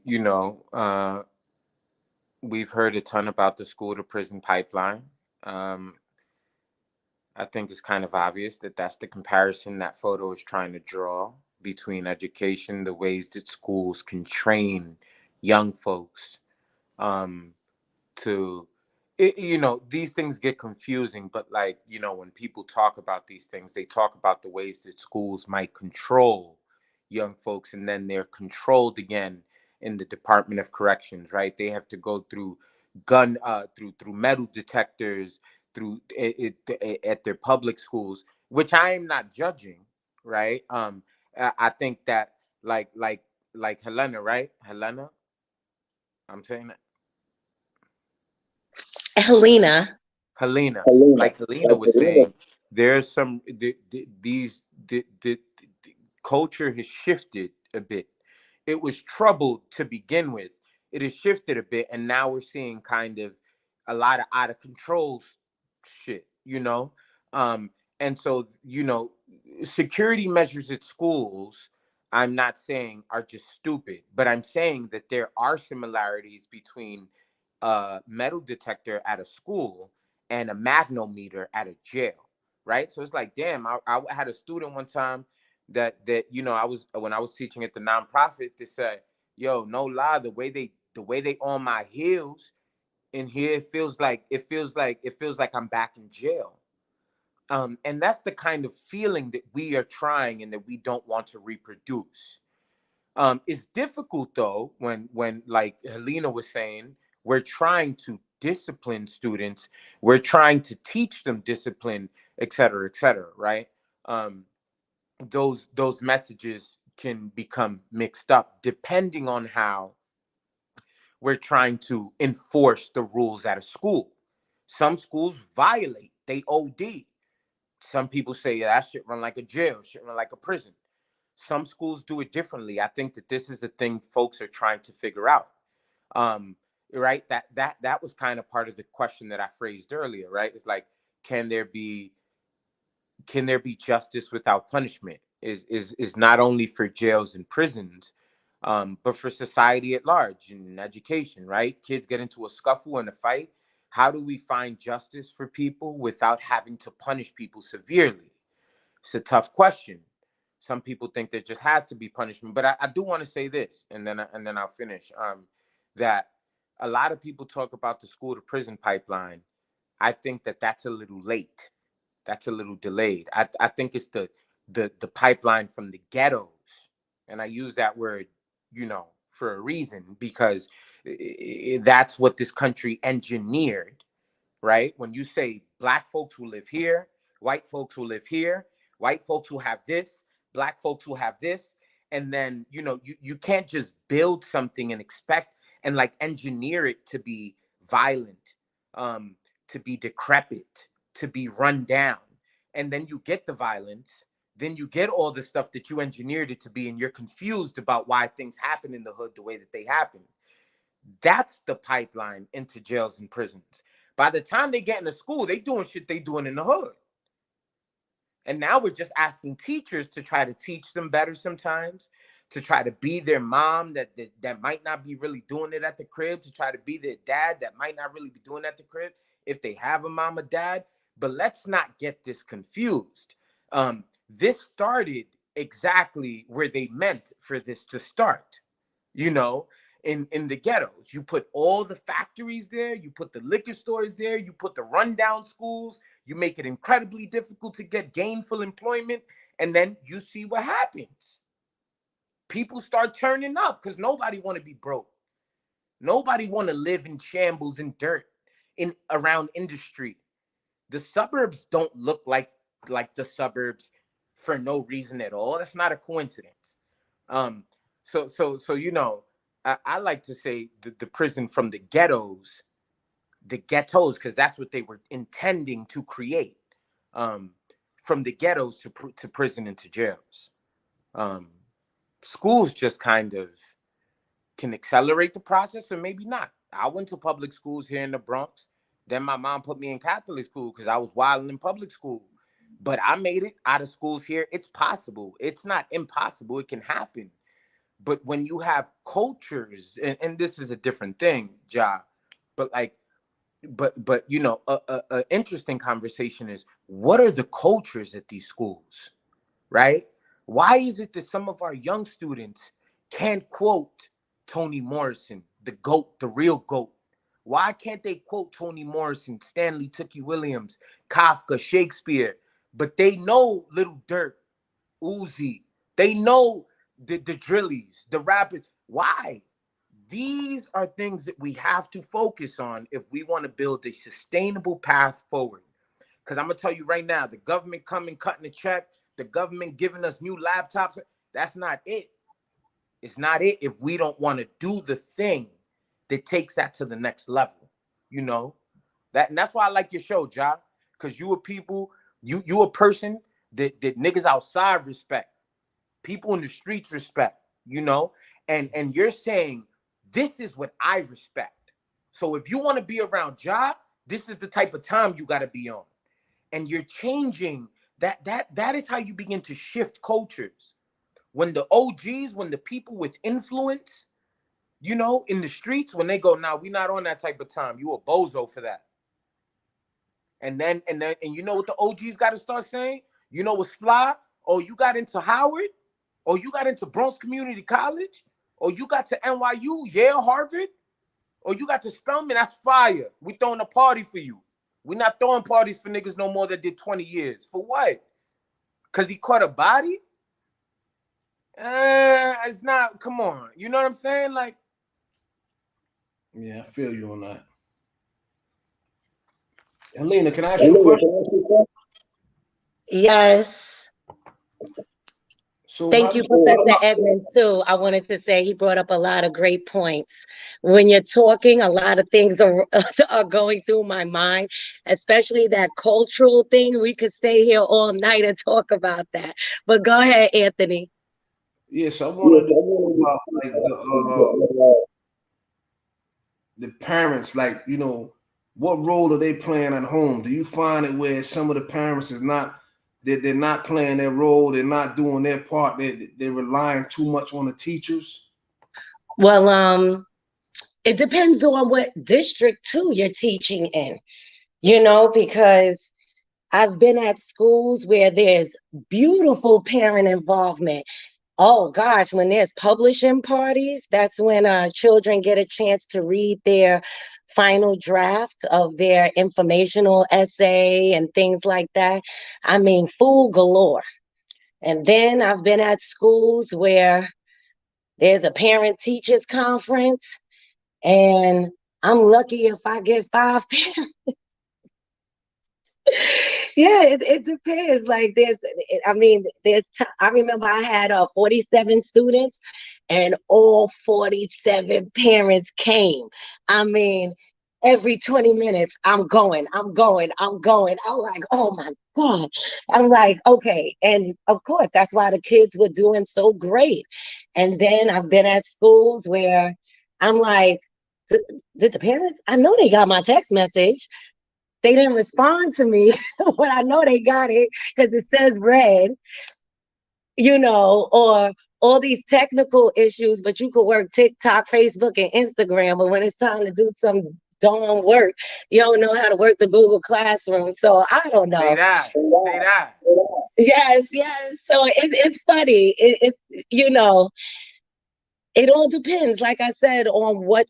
we've heard a ton about the school to prison pipeline. Um, I think it's kind of obvious that that's the comparison that photo is trying to draw between education, the ways that schools can train young folks um, to these things get confusing, but like when people talk about these things, they talk about the ways that schools might control young folks, and then they're controlled again in the Department of Corrections, right? They have to go through through metal detectors at their public schools, which I am not judging, right? I think that like Helena, right? Helena, I'm saying that. Helena. Helena, Helena, like Helena was Helena. saying, there's some the culture has shifted a bit. It was troubled to begin with. It has shifted a bit, and now we're seeing kind of a lot of out of control shit, you know. Um, and so security measures at schools, I'm not saying are just stupid, but I'm saying that there are similarities between a metal detector at a school and a magnometer at a jail, right? So it's like, damn, I had a student one time that I was when I was teaching at the nonprofit, they said, yo, no lie, the way they on my heels in here, it feels like I'm back in jail. And that's the kind of feeling that we are trying and that we don't want to reproduce. It's difficult though when like Helena was saying, we're trying to discipline students, we're trying to teach them discipline, et cetera, right? Um, those messages can become mixed up depending on how we're trying to enforce the rules at a school. Some schools violate, they OD. Some people say, yeah, that shit run like a jail, shit run like a prison. Some schools do it differently. I think that this is a thing folks are trying to figure out. Um, right? That was kind of part of the question that I phrased earlier, right? It's like, can there be justice without punishment? Is not only for jails and prisons, but for society at large and education, right? Kids get into a scuffle and a fight. How do we find justice for people without having to punish people severely? It's a tough question. Some people think there just has to be punishment, but I do want to say this, and then I'll finish. That a lot of people talk about the school to prison pipeline. I think that that's a little late. That's a little delayed. I think it's the pipeline from the ghettos, and I use that word, for a reason, because that's what this country engineered, right? When you say black folks will live here, white folks will live here, white folks will have this, black folks will have this, and then you can't just build something and expect and like engineer it to be violent, um, to be decrepit, to be run down, and then you get the violence. Then you get all the stuff that you engineered it to be, and you're confused about why things happen in the hood the way that they happen. That's the pipeline into jails and prisons. By the time they get into school, they doing shit they doing in the hood. And now we're just asking teachers to try to teach them better sometimes, to try to be their mom that might not be really doing it at the crib, to try to be their dad that might not really be doing it at the crib if they have a mom or dad. But let's not get this confused. This started exactly where they meant for this to start. You know, in the ghettos. You put all the factories there, you put the liquor stores there, you put the rundown schools, you make it incredibly difficult to get gainful employment, and then you see what happens. People start turning up because nobody want to be broke. Nobody want to live in shambles and dirt in around industry. The suburbs don't look like the suburbs for no reason at all. That's not a coincidence. Um, so I like to say the prison from the ghettos, because that's what they were intending to create, um, from the ghettos to prison and to jails. Um, Schools just kind of can accelerate the process or maybe not. I went to public schools here in the Bronx. Then my mom put me in Catholic school because I was wilding in public school. But I made it out of schools here. It's possible. It's not impossible. It can happen. But when you have cultures, and this is a different thing, Ja, but like, but a interesting conversation is, what are the cultures at these schools, right? Why is it that some of our young students can't quote Toni Morrison, the GOAT, the real GOAT? Why can't they quote Toni Morrison, Stanley Tookie Williams, Kafka, Shakespeare, but they know Little Dirk, Uzi, they know the drillies, the rappers? Why? These are things that we have to focus on if we want to build a sustainable path forward. Because I'm going to tell you right now, the government coming, cutting a check, the government giving us new laptops, that's not it. It's not it if we don't want to do the thing that takes that to the next level, you know? And that's why I like your show, Ja, because you a person that niggas outside respect, people in the streets respect, you know? And you're saying, this is what I respect. So if you want to be around Ja, this is the type of time you got to be on. And you're changing that is how you begin to shift cultures. When the OGs, when the people with influence, you know, in the streets, when they go, now we not on that type of time. You a bozo for that. And you know what the OGs got to start saying? You know what's fly? Oh, you got into Howard? Oh, you got into Bronx Community College? Oh, you got to NYU, Yale, Harvard? Or you got to Spelman? That's fire. We throwing a party for you. We're not throwing parties for niggas no more that did 20 years. For what? Because he caught a body? It's not, come on. You know what I'm saying? Like, yeah, I feel you on that. Helena, can I ask you a question? Yes. So Thank you, Professor Edmund, too. I wanted to say he brought up a lot of great points. When you're talking, a lot of things are, are going through my mind, especially that cultural thing. We could stay here all night and talk about that. But go ahead, Anthony. Yes, I wanted to talk about like the parents, like, you know, what role are they playing at home? Do you find it where some of the parents is not, they're not playing their role, they're not doing their part, they're relying too much on the teachers? Well, it depends on what district too you're teaching in, because I've been at schools where there's beautiful parent involvement. Oh gosh, when there's publishing parties, that's when children get a chance to read their final draft of their informational essay and things like that. I mean, fool galore. And then I've been at schools where there's a parent teachers conference, and I'm lucky if I get 5 parents. Yeah, it depends. Like I remember I had 47 students, and all 47 parents came. I mean, every 20 minutes, I'm going, I'm going, I'm going. I'm like, oh my God. I'm like, okay. And of course, that's why the kids were doing so great. And then I've been at schools where I'm like, did the parents? I know they got my text message. They didn't respond to me, but I know they got it because it says red, or all these technical issues, but you could work TikTok, Facebook, and Instagram. But when it's time to do some darn work, you don't know how to work the Google Classroom. So I don't know. Say that. Yes, yes. So it's funny. It all depends, like I said, on what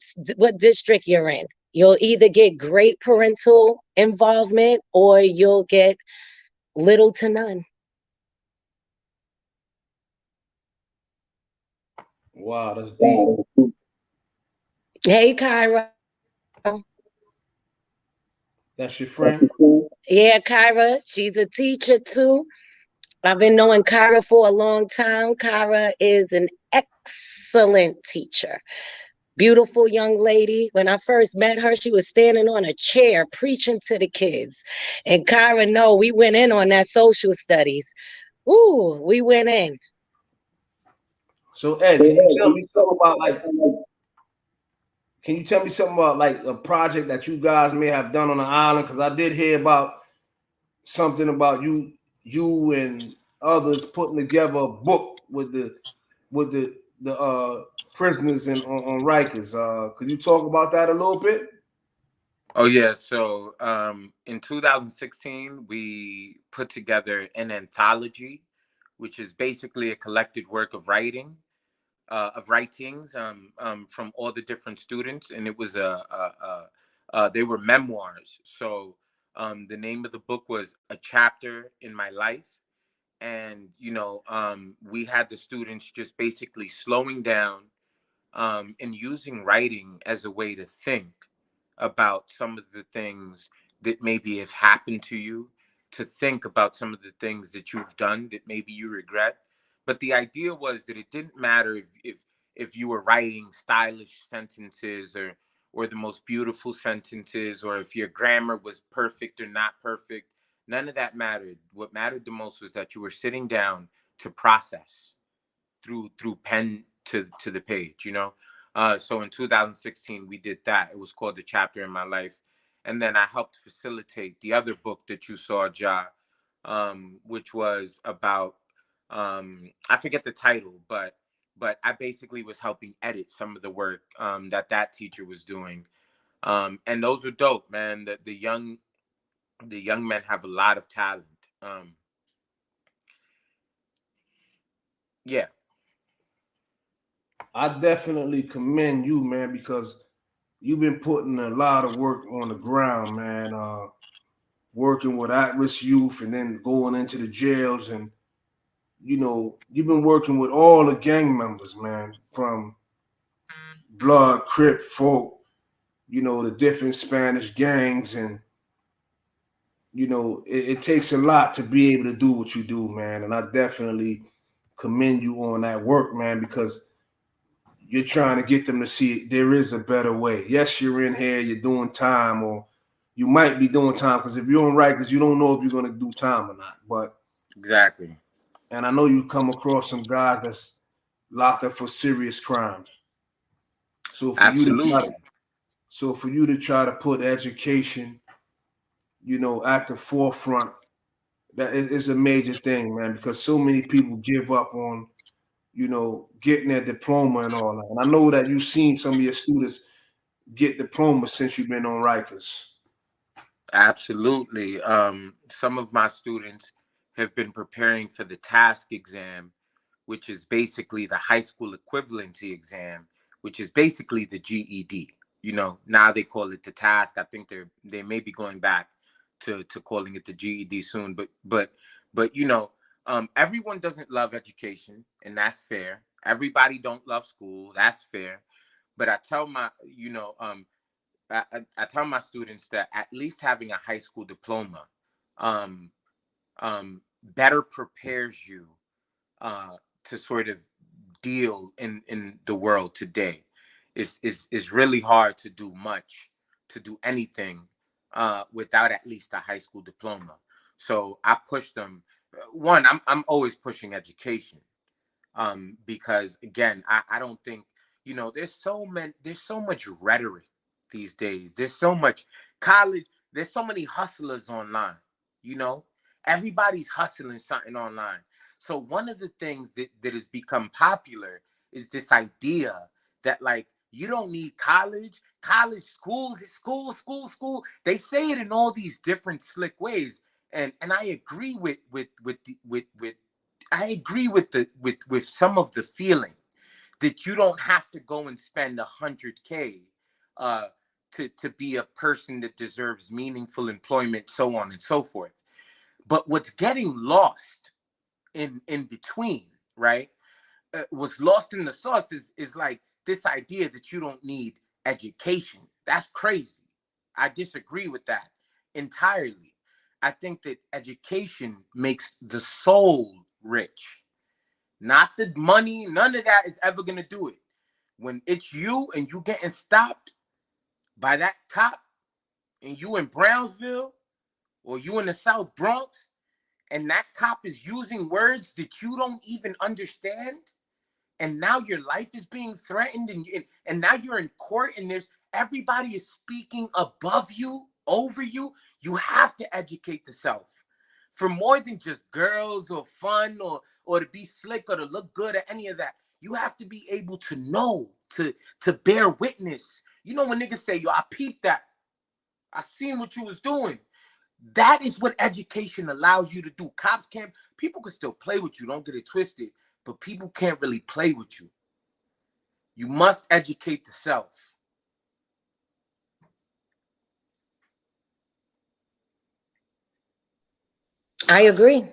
district you're in. You'll either get great parental involvement or you'll get little to none. Wow, that's deep. Hey, Kyra. That's your friend? Yeah, Kyra. She's a teacher too. I've been knowing Kyra for a long time. Kyra is an excellent teacher. Beautiful young lady. When I first met her, she was standing on a chair preaching to the kids. And Kyra, no, we went in on that social studies. Ooh, we went in. So Ed, can you tell me something about like a project that you guys may have done on the island? Because I did hear about something about you and others putting together a book with the prisoners on Rikers. Could you talk about that a little bit? Oh yeah, so in 2016 we put together an anthology, which is basically a collected work of writings from all the different students, and it was they were memoirs. So the name of the book was A Chapter in My Life, and we had the students just basically slowing down, and using writing as a way to think about some of the things that maybe have happened to you, to think about some of the things that you've done that maybe you regret. But the idea was that it didn't matter if you were writing stylish sentences or the most beautiful sentences, or if your grammar was perfect or not perfect. None of that mattered. What mattered the most was that you were sitting down to process through pen to the page, you know. So in 2016 we did that. It was called The Chapter in My Life. And then I helped facilitate the other book that you saw, Ja, which was about, I forget the title, but I basically was helping edit some of the work that teacher was doing. And those were dope, man. The young men have a lot of talent. um yeah. I definitely commend you, man, because you've been putting a lot of work on the ground, man. Working with at-risk youth and then going into the jails, and you've been working with all the gang members, man, from Blood, Crip, Folk, the different Spanish gangs, and it takes a lot to be able to do what you do, man. And I definitely commend you on that work, man, because you're trying to get them to see there is a better way. Yes, you're in here, you're doing time, or you might be doing time, because if you're on Rikers, you don't know if you're going to do time or not. But Exactly. and I know you come across some guys that's locked up for serious crimes. So for you to try, Absolutely. so for you to try to put education, at the forefront, that is a major thing, man, because so many people give up on, getting their diploma and all that. And I know that you've seen some of your students get diplomas since you've been on Rikers. Absolutely. Some of my students have been preparing for the task exam, which is basically the high school equivalency exam, which is basically the GED. You know, now they call it the task. I think they may be going back to calling it the GED soon. But everyone doesn't love education, and that's fair. Everybody don't love school, that's fair. But I tell I tell my students that at least having a high school diploma um, better prepares you to sort of deal in the world today. Is really hard to do much, to do anything without at least a high school diploma. So I push them. One, I'm always pushing education, because again, I don't think, there's so much rhetoric these days. There's so much college. There's so many hustlers online. You know, everybody's hustling something online. So one of the things that has become popular is this idea that, like, you don't need college, school. They say it in all these different slick ways, and I agree with I agree with some of the feeling that you don't have to go and spend 100K uh, to be a person that deserves meaningful employment, so on and so forth. But what's getting lost in between, right? What's lost in the sauce is like this idea that you don't need education. That's crazy. I disagree with that entirely. I think that education makes the soul rich, not the money. None of that is ever gonna do it. When it's you and you getting stopped by that cop, and you in Brownsville or you in the South Bronx, and that cop is using words that you don't even understand, and now your life is being threatened, and now you're in court, and there's everybody is speaking above you, over you. You have to educate the self for more than just girls or fun or to be slick or to look good or any of that. You have to be able to know, to bear witness. You know, when niggas say, yo, I peeped that, I seen what you was doing. That is what education allows you to do. Cops can't, people can still play with you, don't get it twisted, but people can't really play with you. You must educate the self. I agree.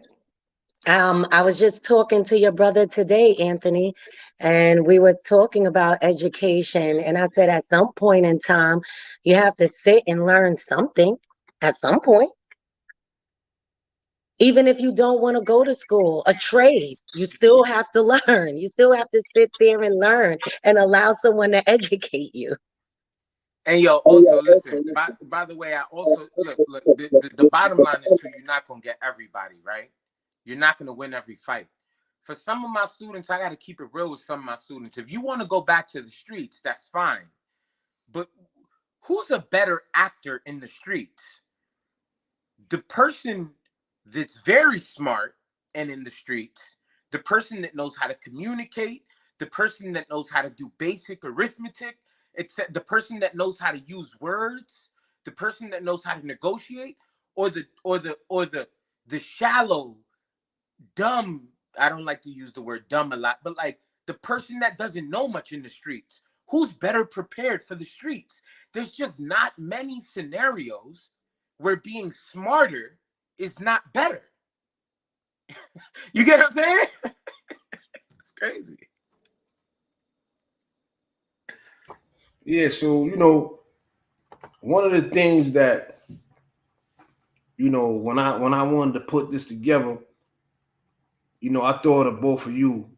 I was just talking to your brother today, Anthony, and we were talking about education. And I said, at some point in time, you have to sit and learn something at some point. Even if you don't want to go to school, a trade, you still have to learn. You still have to sit there and learn and allow someone to educate you. And yo, also listen. By the way, I also look. The bottom line is too. You're not gonna get everybody right. You're not gonna win every fight. For some of my students, I got to keep it real with some of my students. If you want to go back to the streets, that's fine. But who's a better actor in the streets? The person that's very smart and in the streets, the person that knows how to communicate, the person that knows how to do basic arithmetic, except the person that knows how to use words, the person that knows how to negotiate, or the shallow, dumb, I don't like to use the word dumb a lot, but like the person that doesn't know much in the streets, who's better prepared for the streets? There's just not many scenarios where being smarter is not better. You get what I'm saying? It's crazy. Yeah, so one of the things that when I wanted to put this together, I thought of both of you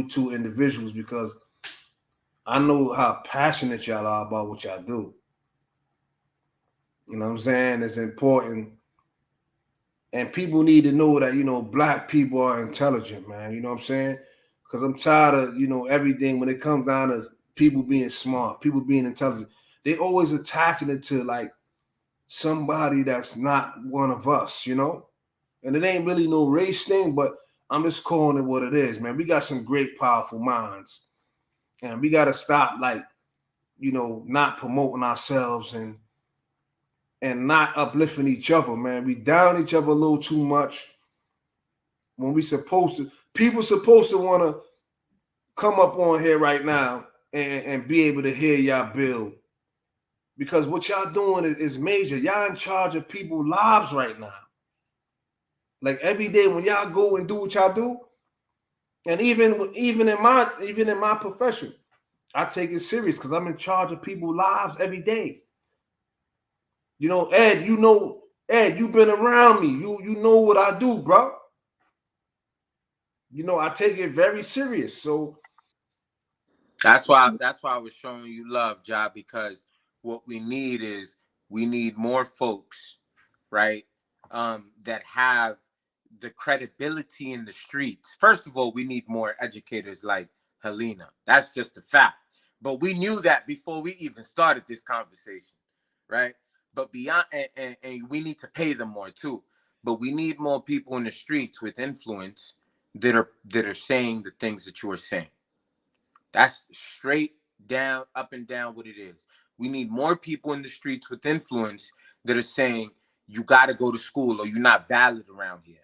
two individuals, because I know how passionate y'all are about what y'all do. You know what I'm saying? It's important. And people need to know that, black people are intelligent, man. You know what I'm saying? Because I'm tired of, everything when it comes down to people being smart, people being intelligent. They always attaching it to like somebody that's not one of us. And it ain't really no race thing, but I'm just calling it what it is, man. We got some great, powerful minds. And we got to stop, like, not promoting ourselves and not uplifting each other, man. We down each other a little too much when we supposed to. People supposed to want to come up on here right now and be able to hear y'all build. Because what y'all doing is major. Y'all in charge of people's lives right now. Like every day when y'all go and do what y'all do, and even in my profession, I take it serious because I'm in charge of people's lives every day. Ed, you've been around me. You know what I do, bro. I take it very serious. So That's why I was showing you love, Job, because what we need more folks, right? That have the credibility in the streets. First of all, we need more educators like Helena. That's just a fact. But we knew that before we even started this conversation, right? But beyond, and we need to pay them more too. But we need more people in the streets with influence that are saying the things that you are saying. That's straight down, up and down what it is. We need more people in the streets with influence that are saying you got to go to school or you're not valid around here.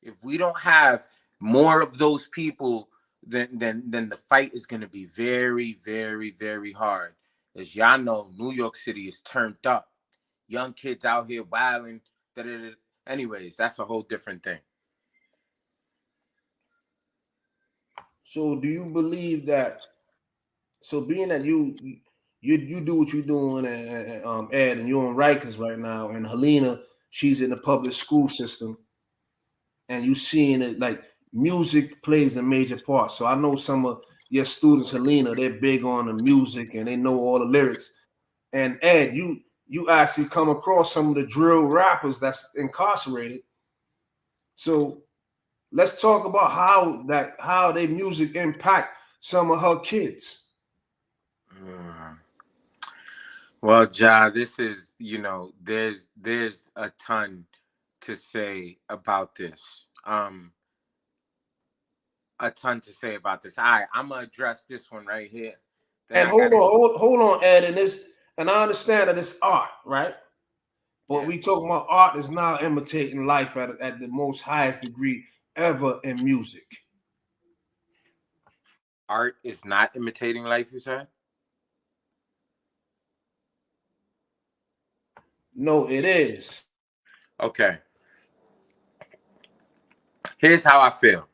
If we don't have more of those people, then the fight is going to be very, very, very hard. As y'all know, New York City is turned up. Young kids out here wilding. Anyways, that's a whole different thing. So do you believe that? So being that you do what you're doing, and Ed, and you're on Rikers right now, and Helena, she's in the public school system, and you seeing it like music plays a major part. So I know some of your students, Helena, they're big on the music and they know all the lyrics. And Ed, you actually come across some of the drill rappers that's incarcerated. So let's talk about how their music impact some of her kids. Well, Ja, this is, there's a ton to say about this. A ton to say about this. All right, I'm gonna address this one right here. Then And hold on, Ed, and I understand that it's art, right? But we talking about art is now imitating life at the most highest degree ever in music. Art is not imitating life, you said? No, it is. Okay. Here's how I feel.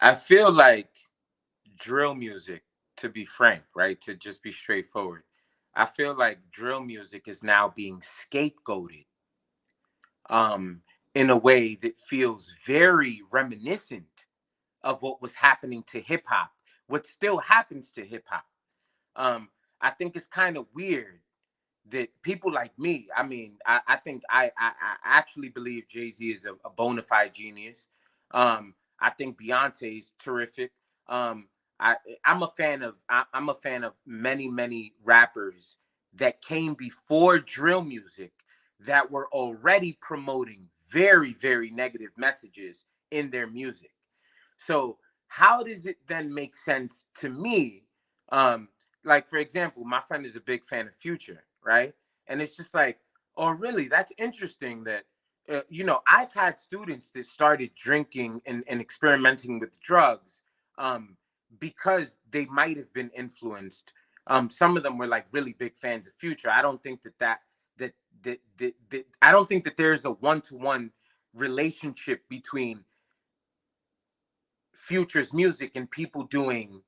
I feel like drill music, to be frank, right? To just be straightforward, I feel like drill music is now being scapegoated um, in a way that feels very reminiscent of what was happening to hip hop, what still happens to hip hop. Um, I think it's kind of weird that people like me, I mean, I think I actually believe Jay-Z is a bona fide genius. I think Beyonce is terrific. Um, I, I'm a fan of many rappers that came before drill music that were already promoting very negative messages in their music. So how does it then make sense to me? Um, like for example, my friend is a big fan of Future, right? And it's just like, oh, really? That's interesting. That I've had students that started drinking and experimenting with drugs um, because they might have been influenced. Some of them were like really big fans of Future. I don't think that I don't think that there's a one-to-one relationship between Future's music and people doing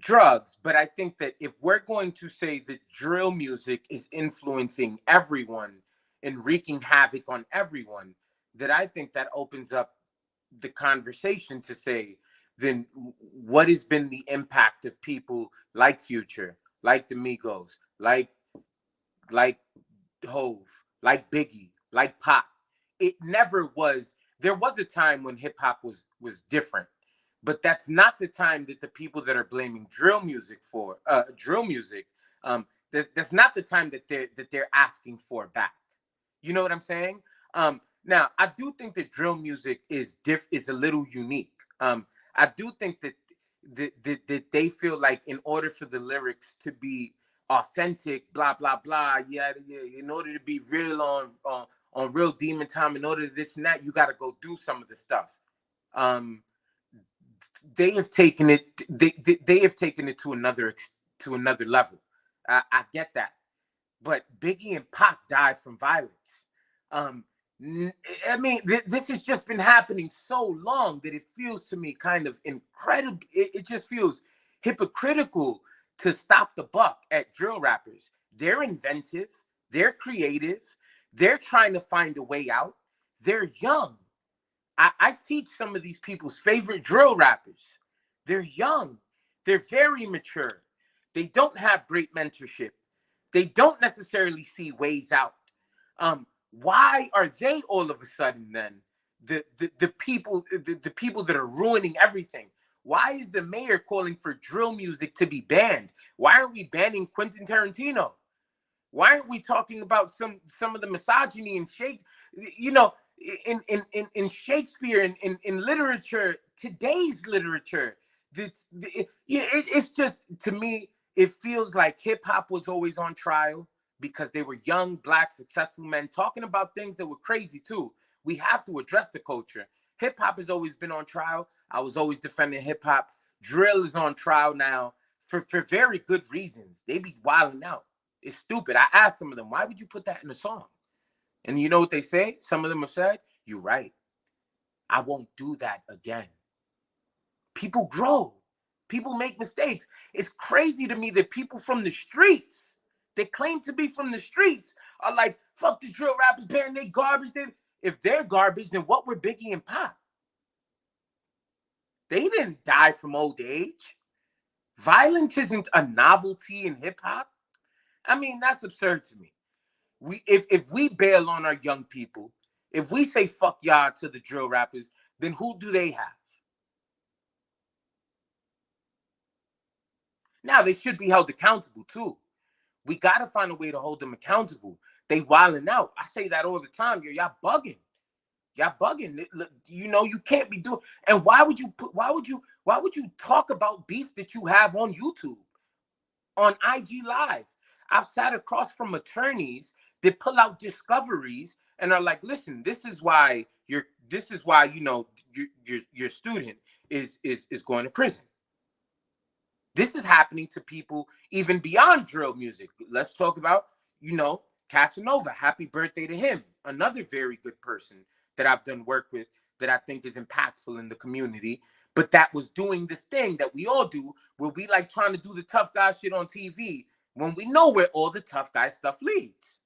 drugs. But I think that if we're going to say that drill music is influencing everyone and wreaking havoc on everyone, that I think that opens up the conversation to say, then what has been the impact of people like Future, like the Migos, like Hove, like Biggie, like Pop? It never was. There was a time when hip hop was different, but that's not the time that the people that are blaming drill music. That's not the time that they're asking for back. You know what I'm saying? Now I do think that drill music is a little unique. I do think that they feel like in order for the lyrics to be authentic, blah blah blah, yeah, in order to be real on real demon time, in order to this and that, you got to go do some of the stuff. Um, they have taken it. They have taken it to another level. I get that, but Biggie and Pac died from violence. Um, I mean, this has just been happening so long that it feels to me kind of incredible. It just feels hypocritical to stop the buck at drill rappers. They're inventive, they're creative, they're trying to find a way out. They're young. I teach some of these people's favorite drill rappers. They're young, they're very mature, they don't have great mentorship, they don't necessarily see ways out. Why are they all of a sudden then the people that are ruining everything? Why is the mayor calling for drill music to be banned? Why aren't we banning Quentin Tarantino? Why aren't we talking about some of the misogyny in Shakespeare? You know, in Shakespeare, in literature, today's literature. It's just, to me, it feels like hip hop was always on trial because they were young, black, successful men talking about things that were crazy too. We have to address the culture. Hip hop has always been on trial. I was always defending hip hop. Drill is on trial now for very good reasons. They be wilding out. It's stupid. I asked some of them, why would you put that in a song? And you know what they say? Some of them have said, you're right. I won't do that again. People grow. People make mistakes. It's crazy to me that people from the streets, they claim to be from the streets, are like, fuck the drill rappers, bearing they garbage. If they're garbage, then what were Biggie and Pop? They didn't die from old age. Violence isn't a novelty in hip hop. I mean, that's absurd to me. If we bail on our young people, if we say fuck y'all to the drill rappers, then who do they have? Now they should be held accountable too. We gotta find a way to hold them accountable. They wilding out. I say that all the time. Y'all bugging. Y'all bugging. You know you can't be doing. And why would you talk about beef that you have on YouTube, on IG Live? I've sat across from attorneys that pull out discoveries and are like, listen, this is why your student is going to prison. This is happening to people even beyond drill music. Let's talk about, Casanova. Happy birthday to him. Another very good person that I've done work with that I think is impactful in the community. but that was doing this thing that we all do, where we like trying to do the tough guy shit on TV when we know where all the tough guy stuff leads.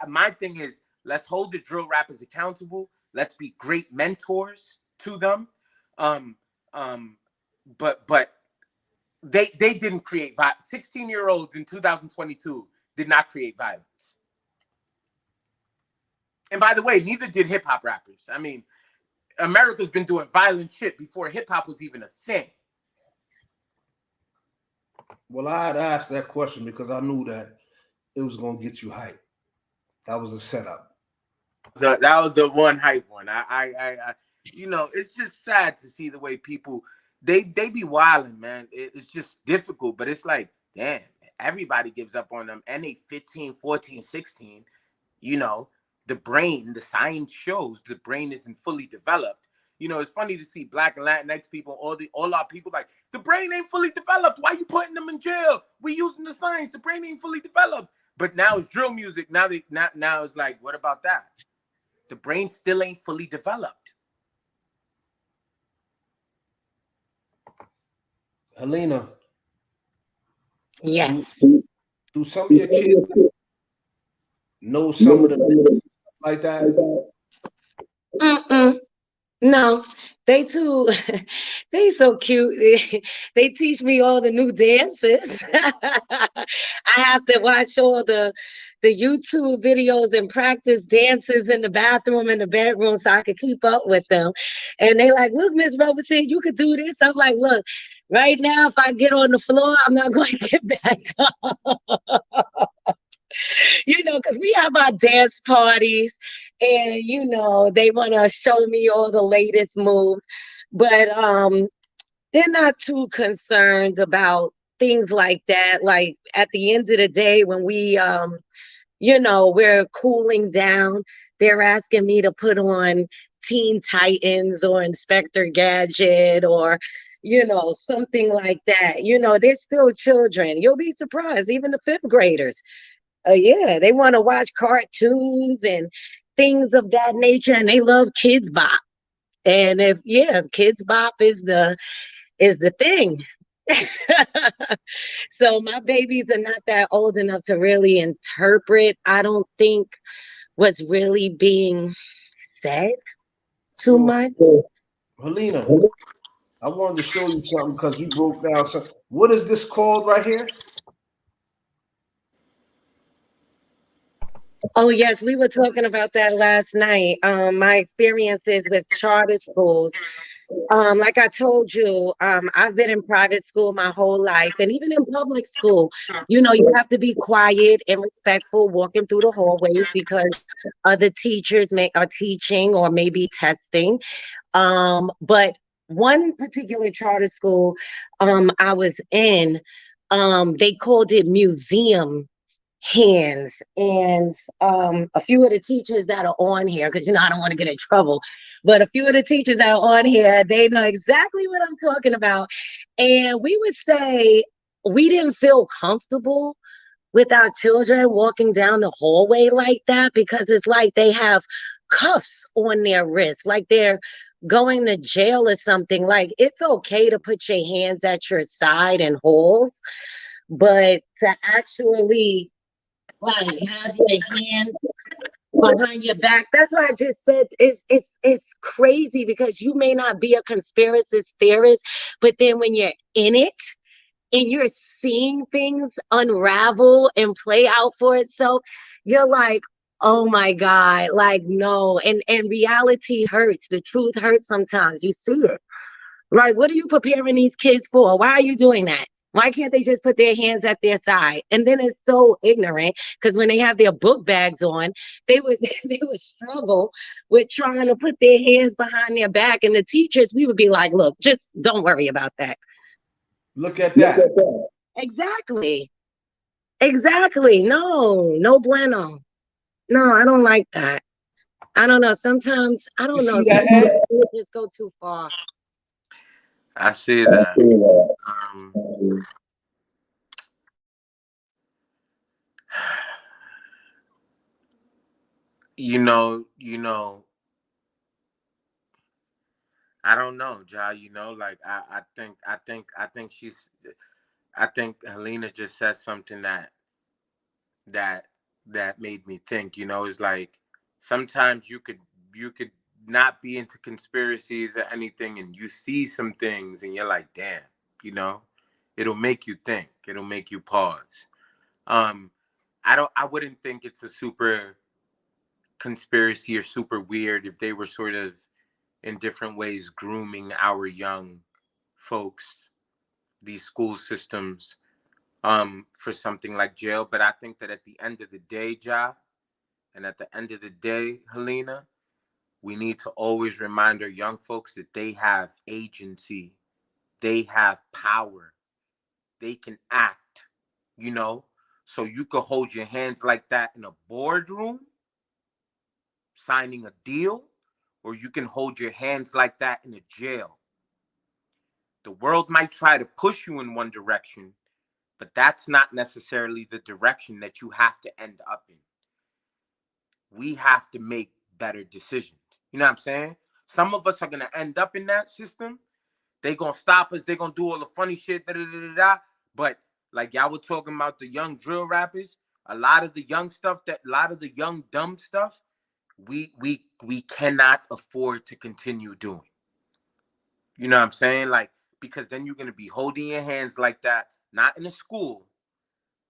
My thing is, let's hold the drill rappers accountable. Let's be great mentors to them. But they didn't create violence. 16-year-olds in 2022 did not create violence. And by the way, neither did hip hop rappers. I mean, America's been doing violent shit before hip hop was even a thing. Well, I had asked that question because I knew that it was going to get you hyped. That was a setup. So that was the one hype one. I you know, it's just sad to see the way people they be wilding, man. It's just difficult, but it's like, damn, everybody gives up on them, and they 15, 14, 16. You know, the brain, the science shows the brain isn't fully developed. You know, it's funny to see Black and Latinx people, all our people like, the brain ain't fully developed. Why you putting them in jail? We using the science. The brain ain't fully developed. But now it's drill music. Now it's like, what about that? The brain still ain't fully developed. Helena. Yes. Do some of your kids know some of the lyrics like that? No, they too, they so cute. They teach me all the new dances. I have to watch all the YouTube videos and practice dances in the bathroom and the bedroom so I could keep up with them. And they like, look, Miss Robertson, you could do this. I'm like, look, right now, if I get on the floor, I'm not going to get back up. You know, because we have our dance parties and, you know, they want to show me all the latest moves. But they're not too concerned about things like that. Like at the end of the day, when we, you know, we're cooling down, they're asking me to put on Teen Titans or Inspector Gadget or, you know, something like that. You know, they're still children. You'll be surprised, even the fifth graders. Yeah, they want to watch cartoons and things of that nature, and they love Kids Bop. And if Kids Bop is the thing. So my babies are not that old enough to really interpret, I don't think, what's really being said too much. Helena, I wanted to show you something because you broke down something. What is this called right here? Oh yes, we were talking about that last night. My experiences with charter schools. Like I told you, I've been in private school my whole life, and even in public school, you know, you have to be quiet and respectful walking through the hallways because other teachers are teaching or maybe testing. But one particular charter school I was in, they called it museum hands, and a few of the teachers that are on here, because you know I don't want to get in trouble, but a few of the teachers that are on here, they know exactly what I'm talking about. And we would say we didn't feel comfortable with our children walking down the hallway like that because it's like they have cuffs on their wrists, like they're going to jail or something. Like it's okay to put your hands at your side in holes, but to actually like have your hands behind your back. That's why I just said it's crazy because you may not be a conspiracy theorist, but then when you're in it and you're seeing things unravel and play out for itself, you're like, oh my God, like no. And reality hurts. The truth hurts sometimes. You see it. Like, what are you preparing these kids for? Why are you doing that? Why can't they just put their hands at their side? And then it's so ignorant because when they have their book bags on, they would they would struggle with trying to put their hands behind their back. And the teachers, we would be like, look, just don't worry about that. Look at that. Exactly. Exactly. No, no bueno. No, I don't like that. I don't know. Sometimes I You don't know. see that, Sometimes Ed? it just go too far. I see that. You know, I don't know, Ja. Like I think Helena just said something that that made me think. Is like sometimes you could not be into conspiracies or anything, and you see some things, and you're like, damn, you know, it'll make you think. It'll make you pause. Um, I wouldn't think it's a super conspiracy or super weird if they were sort of in different ways grooming our young folks, these school systems, for something like jail. But I think that at the end of the day, Ja, and at the end of the day, Helena, we need to always remind our young folks that they have agency, they have power, they can act, you know? So you could hold your hands like that in a boardroom signing a deal, or you can hold your hands like that in a jail. The world might try to push you in one direction, but that's not necessarily the direction that you have to end up in. We have to make better decisions. You know what I'm saying? Some of us are going to end up in that system. They going to stop us. They going to do all the funny shit. Da, da, da, da, da. But like y'all were talking about the young drill rappers, a lot of the young stuff, a lot of the young dumb stuff, we cannot afford to continue doing. You know what I'm saying? Like, because then you're going to be holding your hands like that, not in a school,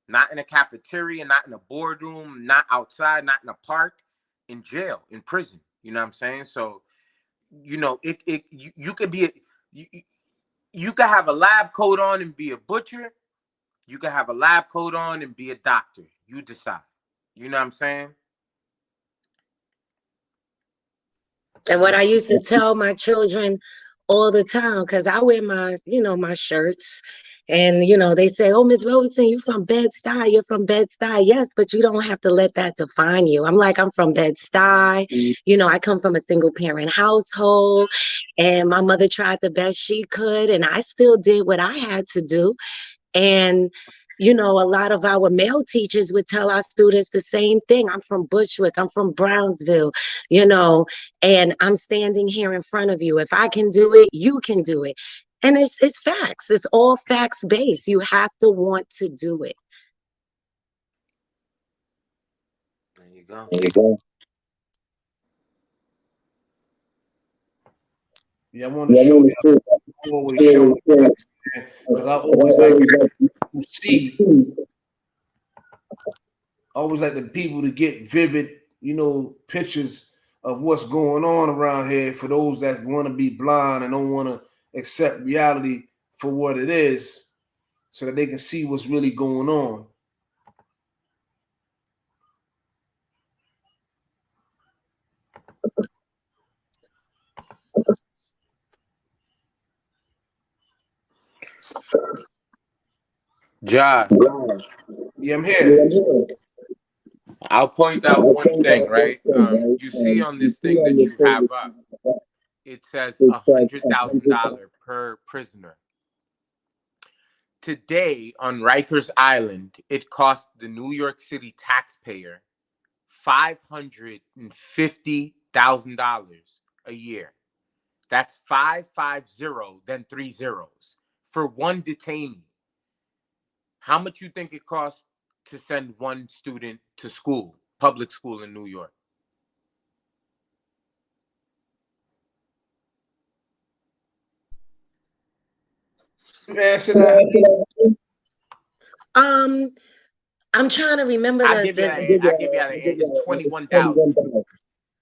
not in a cafeteria, not in a boardroom, not outside, not in a park, in jail, in prison. You know what I'm saying? So, you could be you could have a lab coat on and be a butcher. You could have a lab coat on and be a doctor. You decide. You know what I'm saying? And what I used to tell my children all the time, because I wear my shirts, and they say, "Oh, Miss Robertson, you're from Bed-Stuy. You're from Bed-Stuy." Yes, but you don't have to let that define you. I'm like, I'm from Bed-Stuy. I come from a single parent household, and my mother tried the best she could, and I still did what I had to do. And a lot of our male teachers would tell our students the same thing. I'm from Bushwick, I'm from Brownsville, you know, and I'm standing here in front of you. If I can do it, you can do it. And it's facts. It's all facts based. You have to want to do it. There you go. There you go. Yeah, I want to show you. Always showing because I always like to see. I always like the people to get vivid, pictures of what's going on around here for those that want to be blind and don't want to accept reality for what it is, so that they can see what's really going on. Ja, Yeah, I'm here. I'll point out one thing, right? You see on this thing that you have up, it says $100,000 per prisoner. Today on Rikers Island, it cost the New York City taxpayer $550,000 a year. That's 550, then 3 zeros for one detainee. How much you think it costs to send one student to school, public school in New York? Answer that. I'm trying to remember I give you that. I give you that. It's 21,000.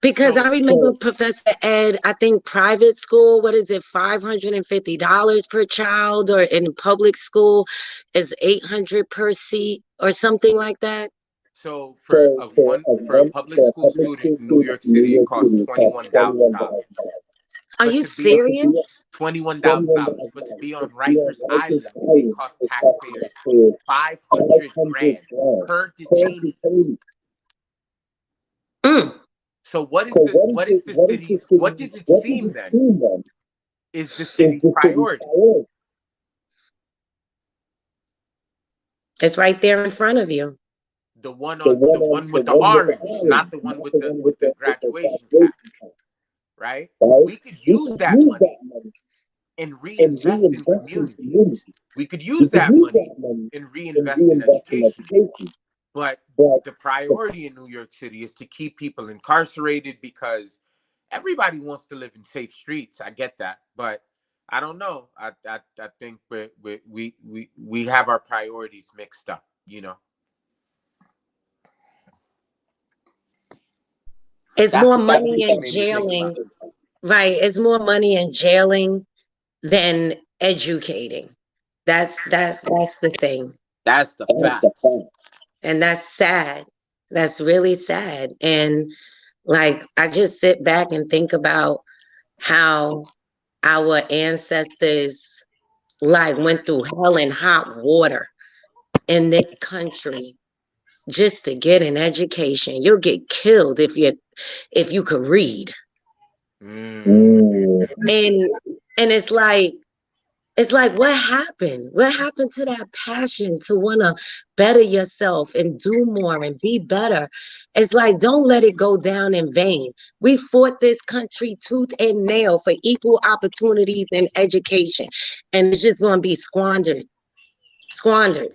because So I remember Professor Ed, I think private school, what is it, $550 per child, or in public school is 800 per seat or something like that. So for a public school student in New York City, it costs $21,000. Are But you to be serious? $21,000. But to be on Rikers Island, it costs taxpayers 500 grand per detainee. Mm. So what does it seem then is the city's priority? It's right there in front of you. The one with the orange, not the one with the graduation cap. right? We could use that money and reinvest in communities. We could use that money and reinvest in education. But the priority in New York City is to keep people incarcerated because everybody wants to live in safe streets. I get that, but I don't know. I think we have our priorities mixed up. You know, It's that's more what that money picture in made me think about. jailing, right? It's more money in jailing than educating. That's the thing. That's the facts. And that's sad. That's really sad. And like I just sit back and think about how our ancestors like went through hell and hot water in this country just to get an education. You'll get killed if you could read. Mm. And it's like what happened? What happened to that passion to want to better yourself and do more and be better? It's like don't let it go down in vain. We fought this country tooth and nail for equal opportunities in education, and it's just going to be squandered. Squandered.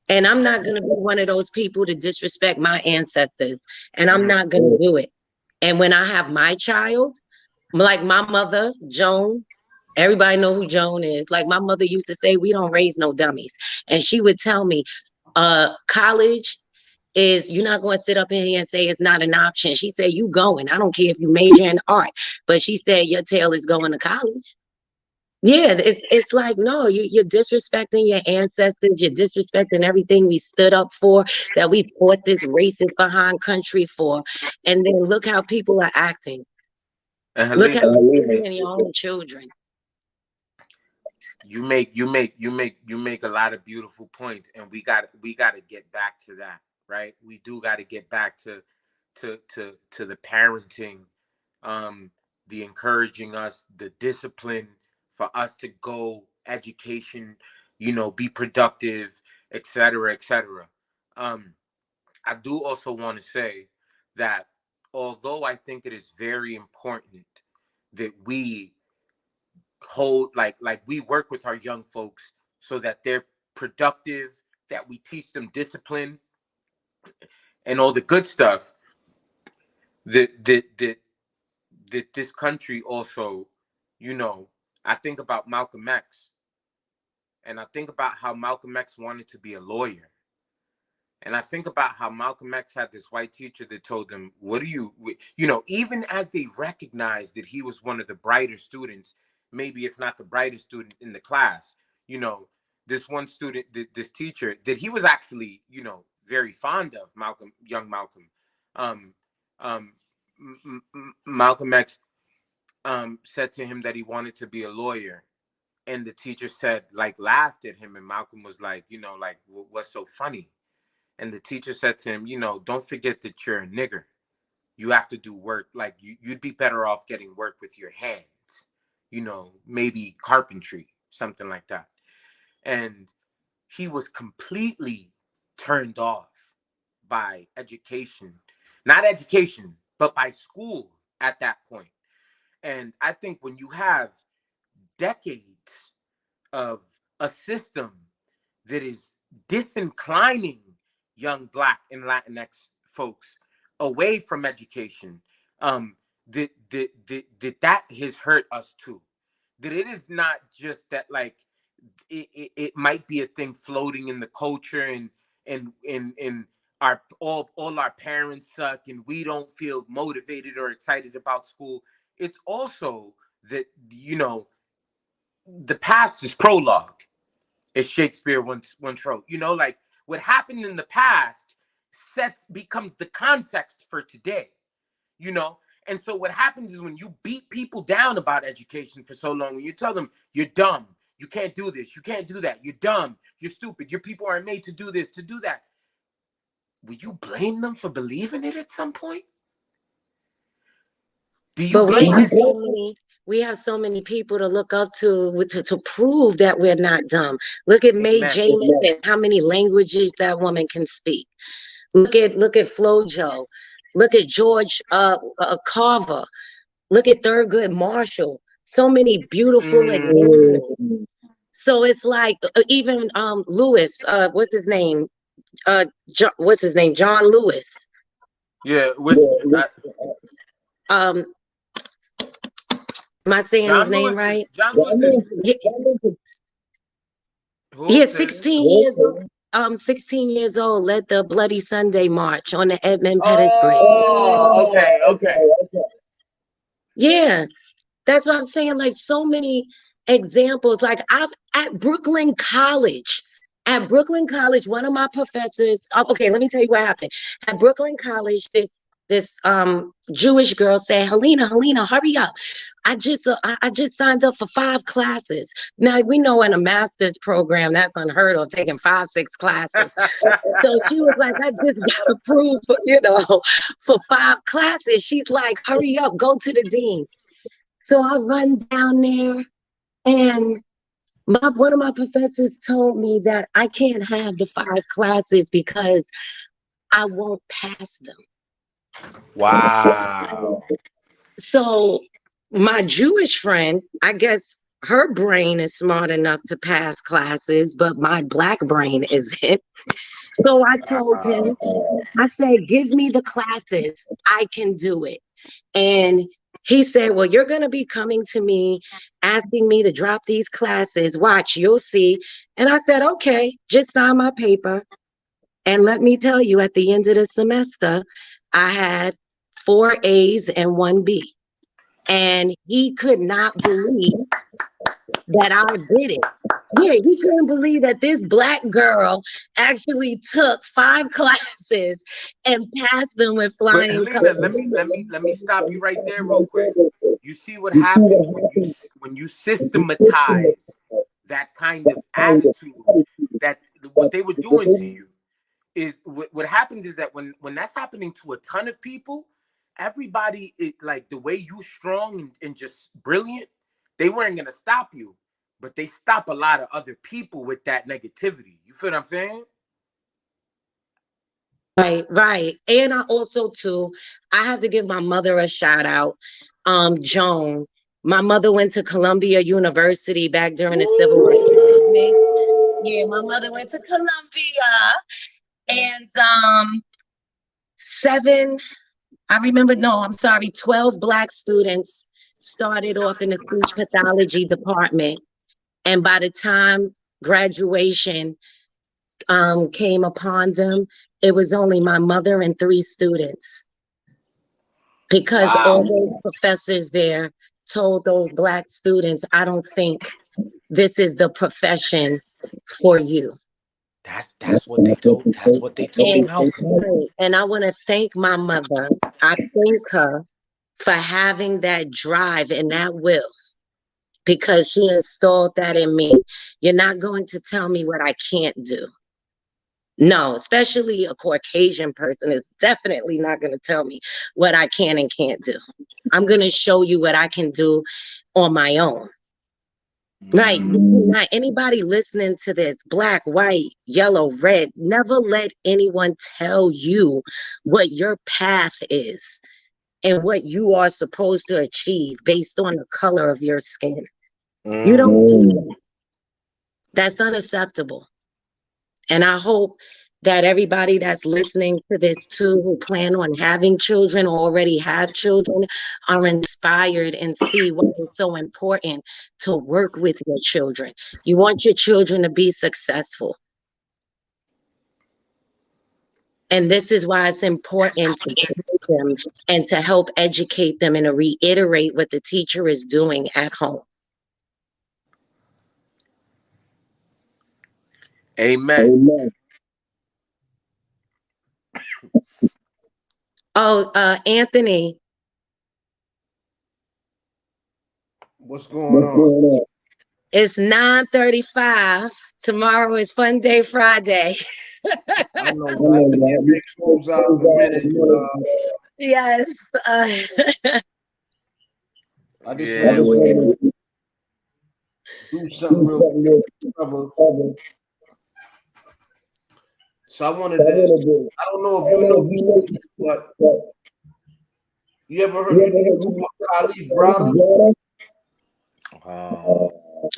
And I'm not going to be one of those people to disrespect my ancestors. And I'm not going to do it. And when I have my child, like my mother, Joan, everybody know who Joan is. Like my mother used to say, we don't raise no dummies. And she would tell me, college is, you're not going to sit up in here and say it's not an option. She said, you going. I don't care if you major in art. But she said, your tail is going to college. Yeah, it's like no, you're disrespecting your ancestors, you're disrespecting everything we stood up for, that we fought this racist behind country for, and then look how people are acting. And Look how Helena, you're treating your own children. you make a lot of beautiful points, and we got to get back to that, right? We do got to get back to the parenting, the encouraging us, the discipline for us to go education, be productive, etc., etc. I do also want to say that although I think it is very important that we hold like we work with our young folks so that they're productive, that we teach them discipline and all the good stuff, that this country also, I think about Malcolm X, and I think about how Malcolm X wanted to be a lawyer. And I think about how Malcolm X had this white teacher that told him, what do you, even as they recognized that he was one of the brighter students, maybe if not the brightest student in the class, this one student, this teacher that he was actually, very fond of, young Malcolm. Um, um, Malcolm X said to him that he wanted to be a lawyer. And the teacher said, laughed at him. And Malcolm was like, like, what's so funny? And the teacher said to him, don't forget that you're a nigger. You have to do work. Like you'd be better off getting work with your hands, maybe carpentry, something like that. And he was completely turned off by education, not education, but by school at that point. And I think when you have decades of a system that is disinclining young Black and Latinx folks away from education, that has hurt us too. That it is not just that it might be a thing floating in the culture and our all our parents suck and we don't feel motivated or excited about school. It's also that the past is prologue, as Shakespeare once wrote. What happened in the past becomes the context for today. And so what happens is when you beat people down about education for so long, when you tell them you're dumb, you can't do this, you can't do that, you're dumb, you're stupid, your people aren't made to do this, to do that, will you blame them for believing it at some point? Do you blame them? We have so many people to look up to prove that we're not dumb. Look at Mae Jemison, how many languages that woman can speak. Look at FloJo. Look at George Carver. Look at Thurgood Marshall. So many beautiful examples. So it's like even Lewis, what's his name? What's his name? John Lewis. Yeah, which Am I saying his name right? John Lewis is Yeah, who? 16 years old. 16 years old, led the Bloody Sunday March on the Edmund Pettus Bridge. Oh, okay. Yeah, that's what I'm saying. Like so many examples. Like I've at Brooklyn College. At Brooklyn College, one of my professors. Okay, let me tell you what happened. At Brooklyn College, this Jewish girl said, Helena, hurry up. I just signed up for 5 classes. Now we know in a master's program that's unheard of, taking 5, 6 classes. So she was like, I just got approved for, for 5 classes. She's like, hurry up, go to the dean. So I run down there, and one of my professors told me that I can't have the 5 classes because I won't pass them. Wow. So my Jewish friend, I guess her brain is smart enough to pass classes, but my Black brain isn't. So I told him, I said, give me the classes. I can do it. And he said, well, you're going to be coming to me, asking me to drop these classes. Watch, you'll see. And I said, okay, just sign my paper. And let me tell you, at the end of the semester, I had 4 A's and 1 B. And he could not believe that I did it. Yeah, he couldn't believe that this Black girl actually took 5 classes and passed them with But flying Helena, colors. let me stop you right there real quick. You see what happens when you systematize that kind of attitude, that what they were doing to you is what happens is that when that's happening to a ton of people, everybody like the way you strong and just brilliant, they weren't gonna stop you, but they stop a lot of other people with that negativity. You feel what I'm saying? Right. And I also too, I have to give my mother a shout out. Joan. My mother went to Columbia University back during the Civil Rights Movement. Yeah, my mother went to Columbia. And 12 Black students started off in the speech pathology department. And by the time graduation came upon them, it was only my mother and 3 students. Because all those professors there told those Black students, I don't think this is the profession for you. That's what they told. That's what they told Malcolm. And I want to thank my mother. I thank her for having that drive and that will, because she installed that in me. You're not going to tell me what I can't do. No, especially a Caucasian person is definitely not going to tell me what I can and can't do. I'm going to show you what I can do on my own. Right. Not anybody listening to this, Black, white, yellow, red, never let anyone tell you what your path is and what you are supposed to achieve based on the color of your skin. You don't do that. That's unacceptable. And I hope that everybody that's listening to this too, who plan on having children or already have children, are inspired and see why it's so important to work with your children. You want your children to be successful. And this is why it's important to teach them and to help educate them and to reiterate what the teacher is doing at home. Amen. Oh, Anthony. What's going on? It's 9:35. Tomorrow is Fun Day Friday. I know, right? Big close out in a minute. Yes. I just want to do something real quick. So I wanted to, I don't know if you know this, but you ever heard Khalif Browder?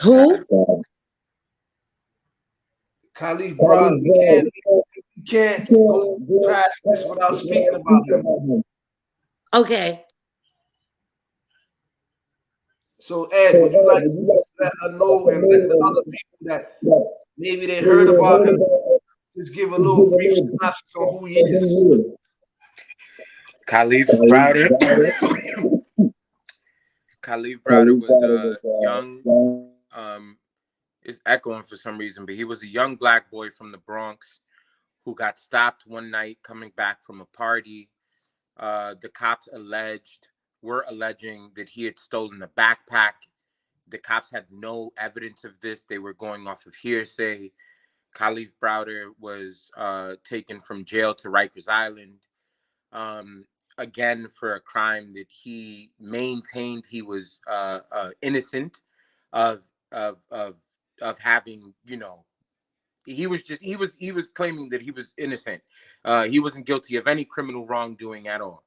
Who? Khalif Browder. You can't go past this without speaking about him. Okay. So, Ed, would you like to just let her know and let the other people that maybe they heard about him, just give a little brief synopsis on who he is? Khalif Browder. Khalif Browder was a young, it's echoing for some reason, but he was a young black boy from the Bronx who got stopped one night coming back from a party. The cops were alleging that he had stolen a backpack. The cops had no evidence of this. They were going off of hearsay. Khalif Browder was taken from jail to Rikers Island, again for a crime that he maintained he was innocent of having. He was claiming that he was innocent. He wasn't guilty of any criminal wrongdoing at all.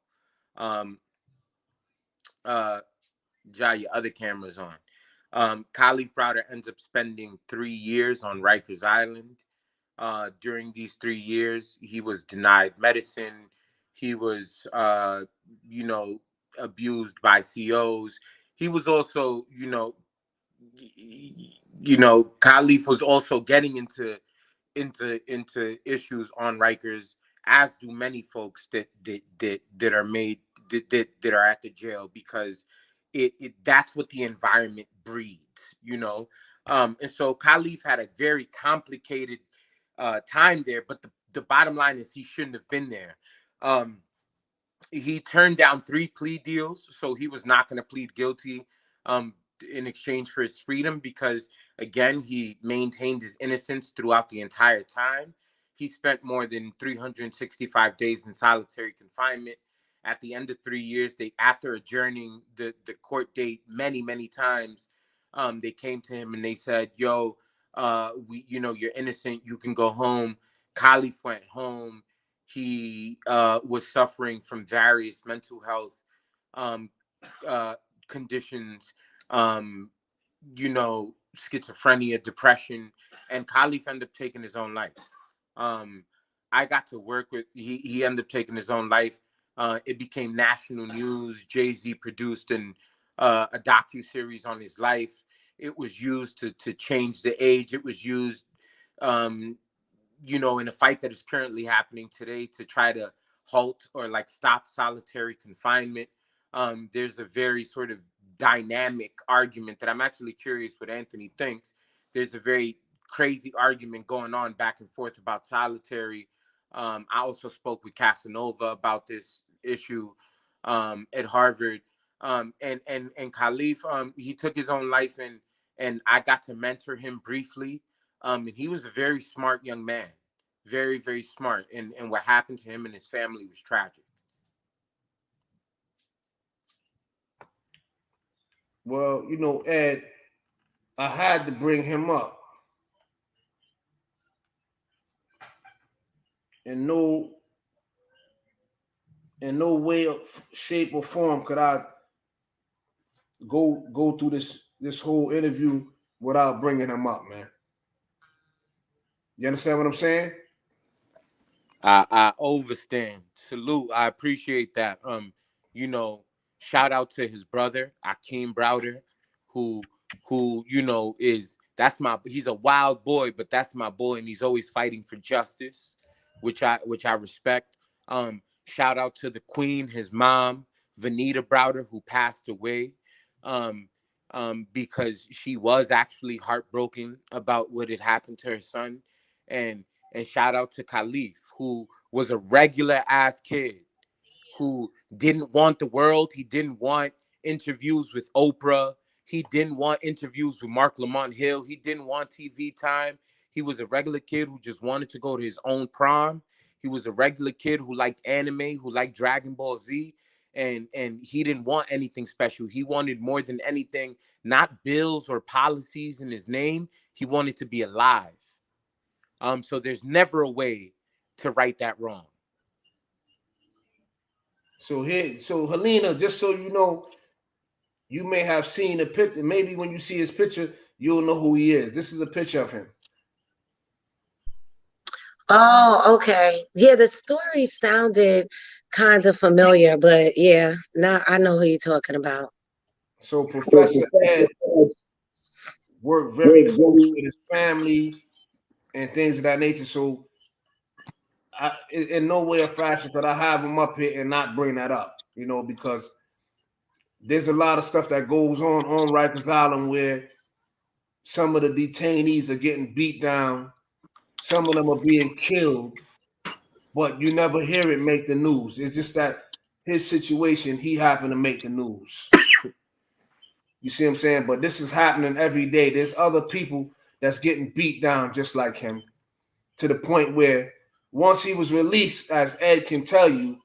Jai, your other camera's on. Khalif Browder ends up spending 3 years on Rikers Island. During these 3 years, he was denied medicine. He was, abused by COs. He was also, Khalif was also getting into issues on Rikers, as do many folks that are made that are at the jail, because it that's what the environment breeds. And so Khalif had a very complicated time there, but the bottom line is he shouldn't have been there. He turned down 3 plea deals, so he was not going to plead guilty in exchange for his freedom, because again, he maintained his innocence throughout the entire time. He spent more than 365 days in solitary confinement. At the end of 3 years, after adjourning the court date many times, they came to him and they said, "Yo, you're innocent. You can go home." Khalif went home. He was suffering from various mental health conditions, schizophrenia, depression, and Khalif ended up taking his own life. I got to work with, he ended up taking his own life. It became national news. Jay-Z produced a docu-series on his life. It was used to change the age. It was used, in a fight that is currently happening today to try to halt or stop solitary confinement. There's a very sort of dynamic argument that I'm actually curious what Anthony thinks. There's a very crazy argument going on back and forth about solitary. I also spoke with Casanova about this issue at Harvard. And Khalif, he took his own life, and I got to mentor him briefly. And he was a very smart young man, very, very smart. And what happened to him and his family was tragic. Well, Ed, I had to bring him up. In no way, shape, or form could I go through this whole interview without bringing him up, man. You understand what I'm saying? I overstand. Salute. I appreciate that. Shout out to his brother, Akeem Browder, who he's a wild boy, but that's my boy, and he's always fighting for justice, which I respect. Shout out to the queen, his mom, Vanita Browder, who passed away. Because she was actually heartbroken about what had happened to her son. And shout out to Khalif, who was a regular ass kid who didn't want the world. He didn't want interviews with Oprah. He didn't want interviews with Mark Lamont Hill. He didn't want TV time. He was a regular kid who just wanted to go to his own prom. He was a regular kid who liked anime, who liked Dragon Ball Z. And he didn't want anything special. He wanted more than anything, not bills or policies in his name. He wanted to be alive. So there's never a way to right that wrong. So Helena, just so you know, you may have seen a picture. Maybe when you see his picture, you'll know who he is. This is a picture of him. Oh, okay. Yeah, the story sounded kind of familiar, but yeah, now I know who you're talking about. So Professor Ed worked very close with his family and things of that nature. So in no way or fashion could I have him up here and not bring that up, because there's a lot of stuff that goes on Rikers Island where some of the detainees are getting beat down, some of them are being killed, but you never hear it make the news. It's just that his situation, he happened to make the news. You see what I'm saying? But this is happening every day. There's other people that's getting beat down just like him, to the point where once he was released, as Ed can tell you,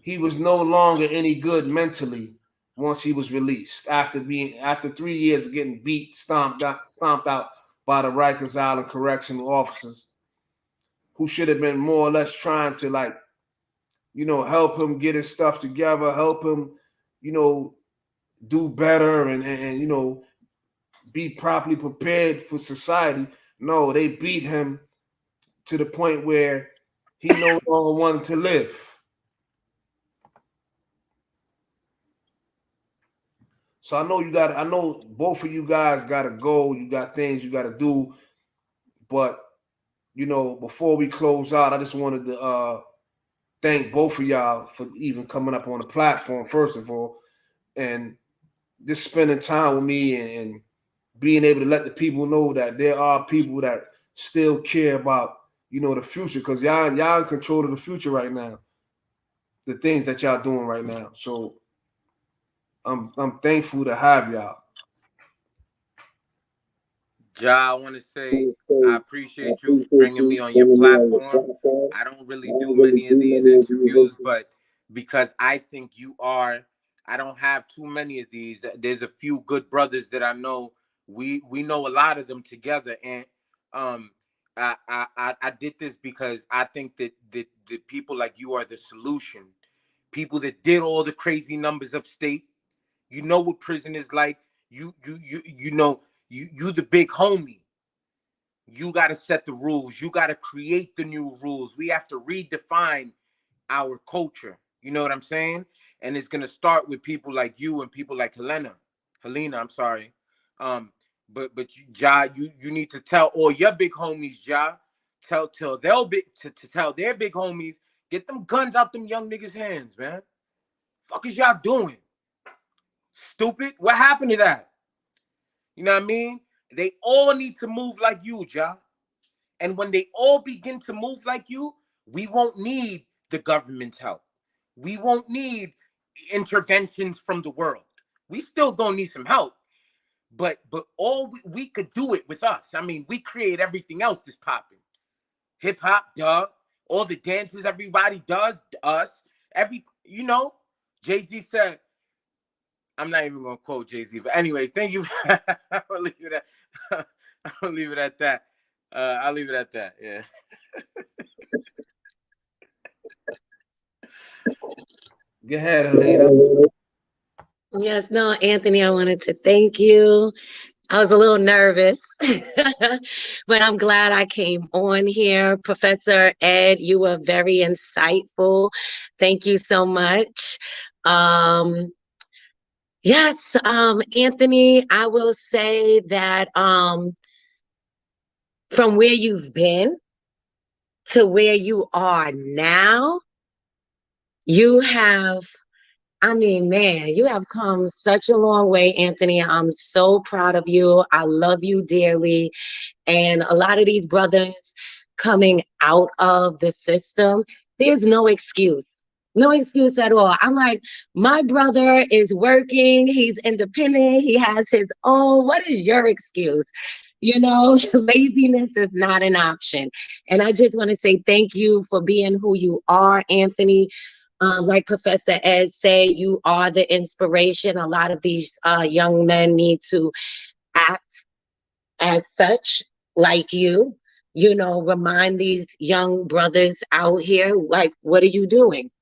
he was no longer any good mentally once he was released after 3 years of getting beat, stomped out by the Rikers Island correctional officers, who should have been more or less trying to help him get his stuff together, help him, do better and be properly prepared for society. No, they beat him to the point where he no longer wanted to live. So I know both of you guys gotta go. You got things you gotta do. But before we close out, I just wanted to thank both of y'all for even coming up on the platform, first of all, and just spending time with me and being able to let the people know that there are people that still care about, the future, because y'all in control of the future right now. The things that y'all doing right now. So I'm thankful to have y'all. Ja, I want to say I appreciate you bringing me on your platform. I don't really do many of these interviews, but because I think I don't have too many of these. There's a few good brothers that I know. We know a lot of them together, and um, I did this because I think that people like you are the solution. People that did all the crazy numbers upstate. You know what prison is like. You know you the big homie. You got to set the rules. You got to create the new rules. We have to redefine our culture. You know what I'm saying? And it's gonna start with people like you and people like Helena. I'm sorry. But you need to tell all your big homies, Ja. Tell they'll be to tell their big homies, get them guns out them young niggas' hands, man. Fuck is y'all doing? Stupid. What happened to that? You know what I mean? They all need to move like you, Ja. And when they all begin to move like you, we won't need the government's help. We won't need interventions from the world. We still gonna need some help, but all we could do it with us. I mean, we create everything else that's popping. Hip hop, duh. All the dances everybody does, us. Jay-Z said, I'm not even gonna quote Jay-Z, but anyways, thank you. I'll leave it at I'll leave it at that. I'll leave it at that. Yeah. Go ahead, Helena. Yes, no, Anthony, I wanted to thank you. I was a little nervous, but I'm glad I came on here. Professor Ed, you were very insightful. Thank you so much. Um, yes, Anthony, I will say that from where you've been to where you are now, you have, I mean, man, you have come such a long way, Anthony. I'm so proud of you. I love you dearly. And a lot of these brothers coming out of the system, there's no excuse. No excuse at all. I'm like, my brother is working, he's independent, he has his own. What is your excuse? Laziness is not an option. And I just want to say thank you for being who you are, Anthony. Like Professor Ed say, you are the inspiration. A lot of these young men need to act as such, like remind these young brothers out here, like, what are you doing?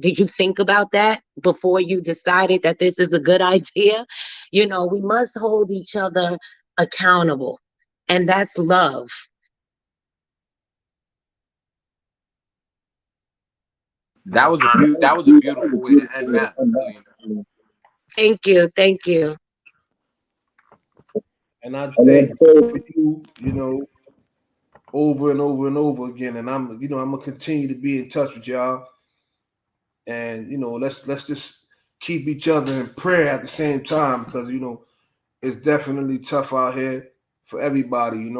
Did you think about that before you decided that this is a good idea? We must hold each other accountable, and that's love. That was a beautiful way to end that, Helena. Thank you. Thank you. And I thank for you, over and over and over again. And I'm gonna continue to be in touch with y'all. And let's just keep each other in prayer at the same time, because it's definitely tough out here for everybody.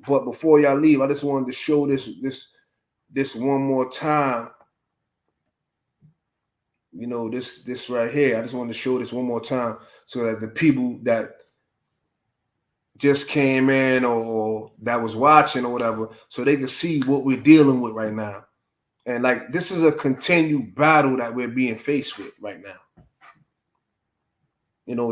But before y'all leave, I just wanted to show this one more time. This right here. I just wanted to show this one more time so that the people that just came in or that was watching or whatever, so they can see what we're dealing with right now. And like, this is a continued battle that we're being faced with right now.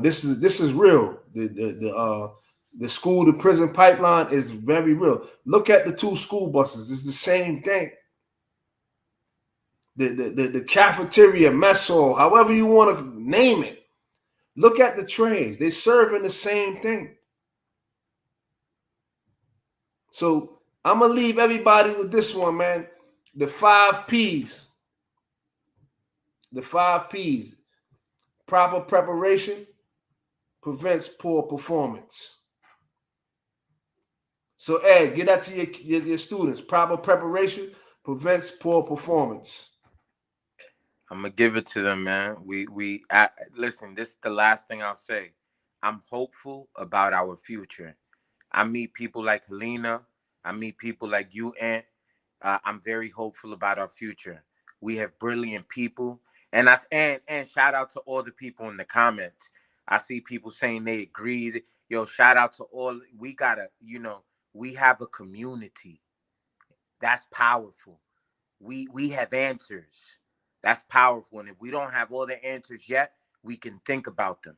This is real. The school to prison pipeline is very real. Look at the 2 school buses. It's the same thing. The cafeteria, mess hall, however you want to name it. Look at the trains. They're serving the same thing. So I'm gonna leave everybody with this one, man. The 5 P's. The 5 P's. Proper preparation prevents poor performance. So Ed, get that to your students. Proper preparation prevents poor performance. I'm gonna give it to them, man. Listen. This is the last thing I'll say. I'm hopeful about our future. I meet people like Helena. I meet people like you, Aunt. I'm very hopeful about our future. We have brilliant people, and shout out to all the people in the comments. I see people saying they agreed. Yo, shout out to all. We have a community. That's powerful. We have answers. That's powerful. And if we don't have all the answers yet, we can think about them.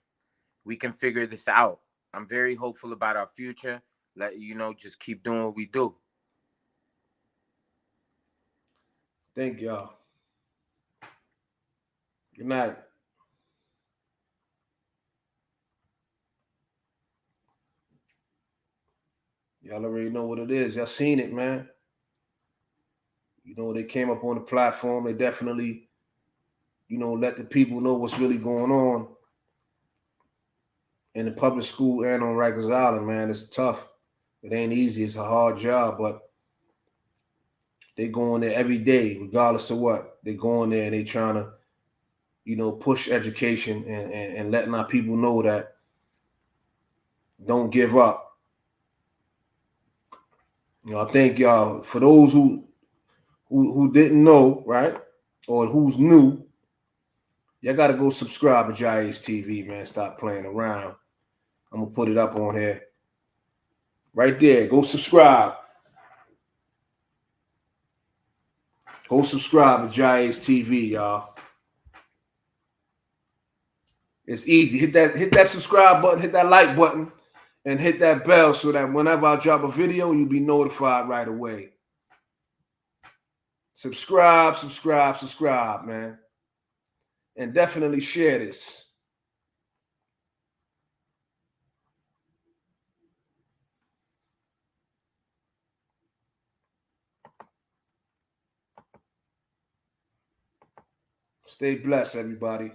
We can figure this out. I'm very hopeful about our future. Just keep doing what we do. Thank y'all. Good night. Y'all already know what it is. Y'all seen it, man. They came up on the platform. They definitely, let the people know what's really going on in the public school and on Rikers Island, man. It's tough. It ain't easy. It's a hard job, but they go in there every day, regardless of what. They go in there and they trying to, push education and letting our people know that don't give up. I thank y'all. For those who didn't know, right, or who's new, y'all got to go subscribe to JAH-ACE TV, man. Stop playing around. I'm gonna put it up on here, right there. Go subscribe. Go subscribe to JAH-ACE TV, y'all. It's easy. Hit that subscribe button, hit that like button, and hit that bell so that whenever I drop a video, you'll be notified right away. Subscribe, man. And definitely share this. Stay blessed, everybody.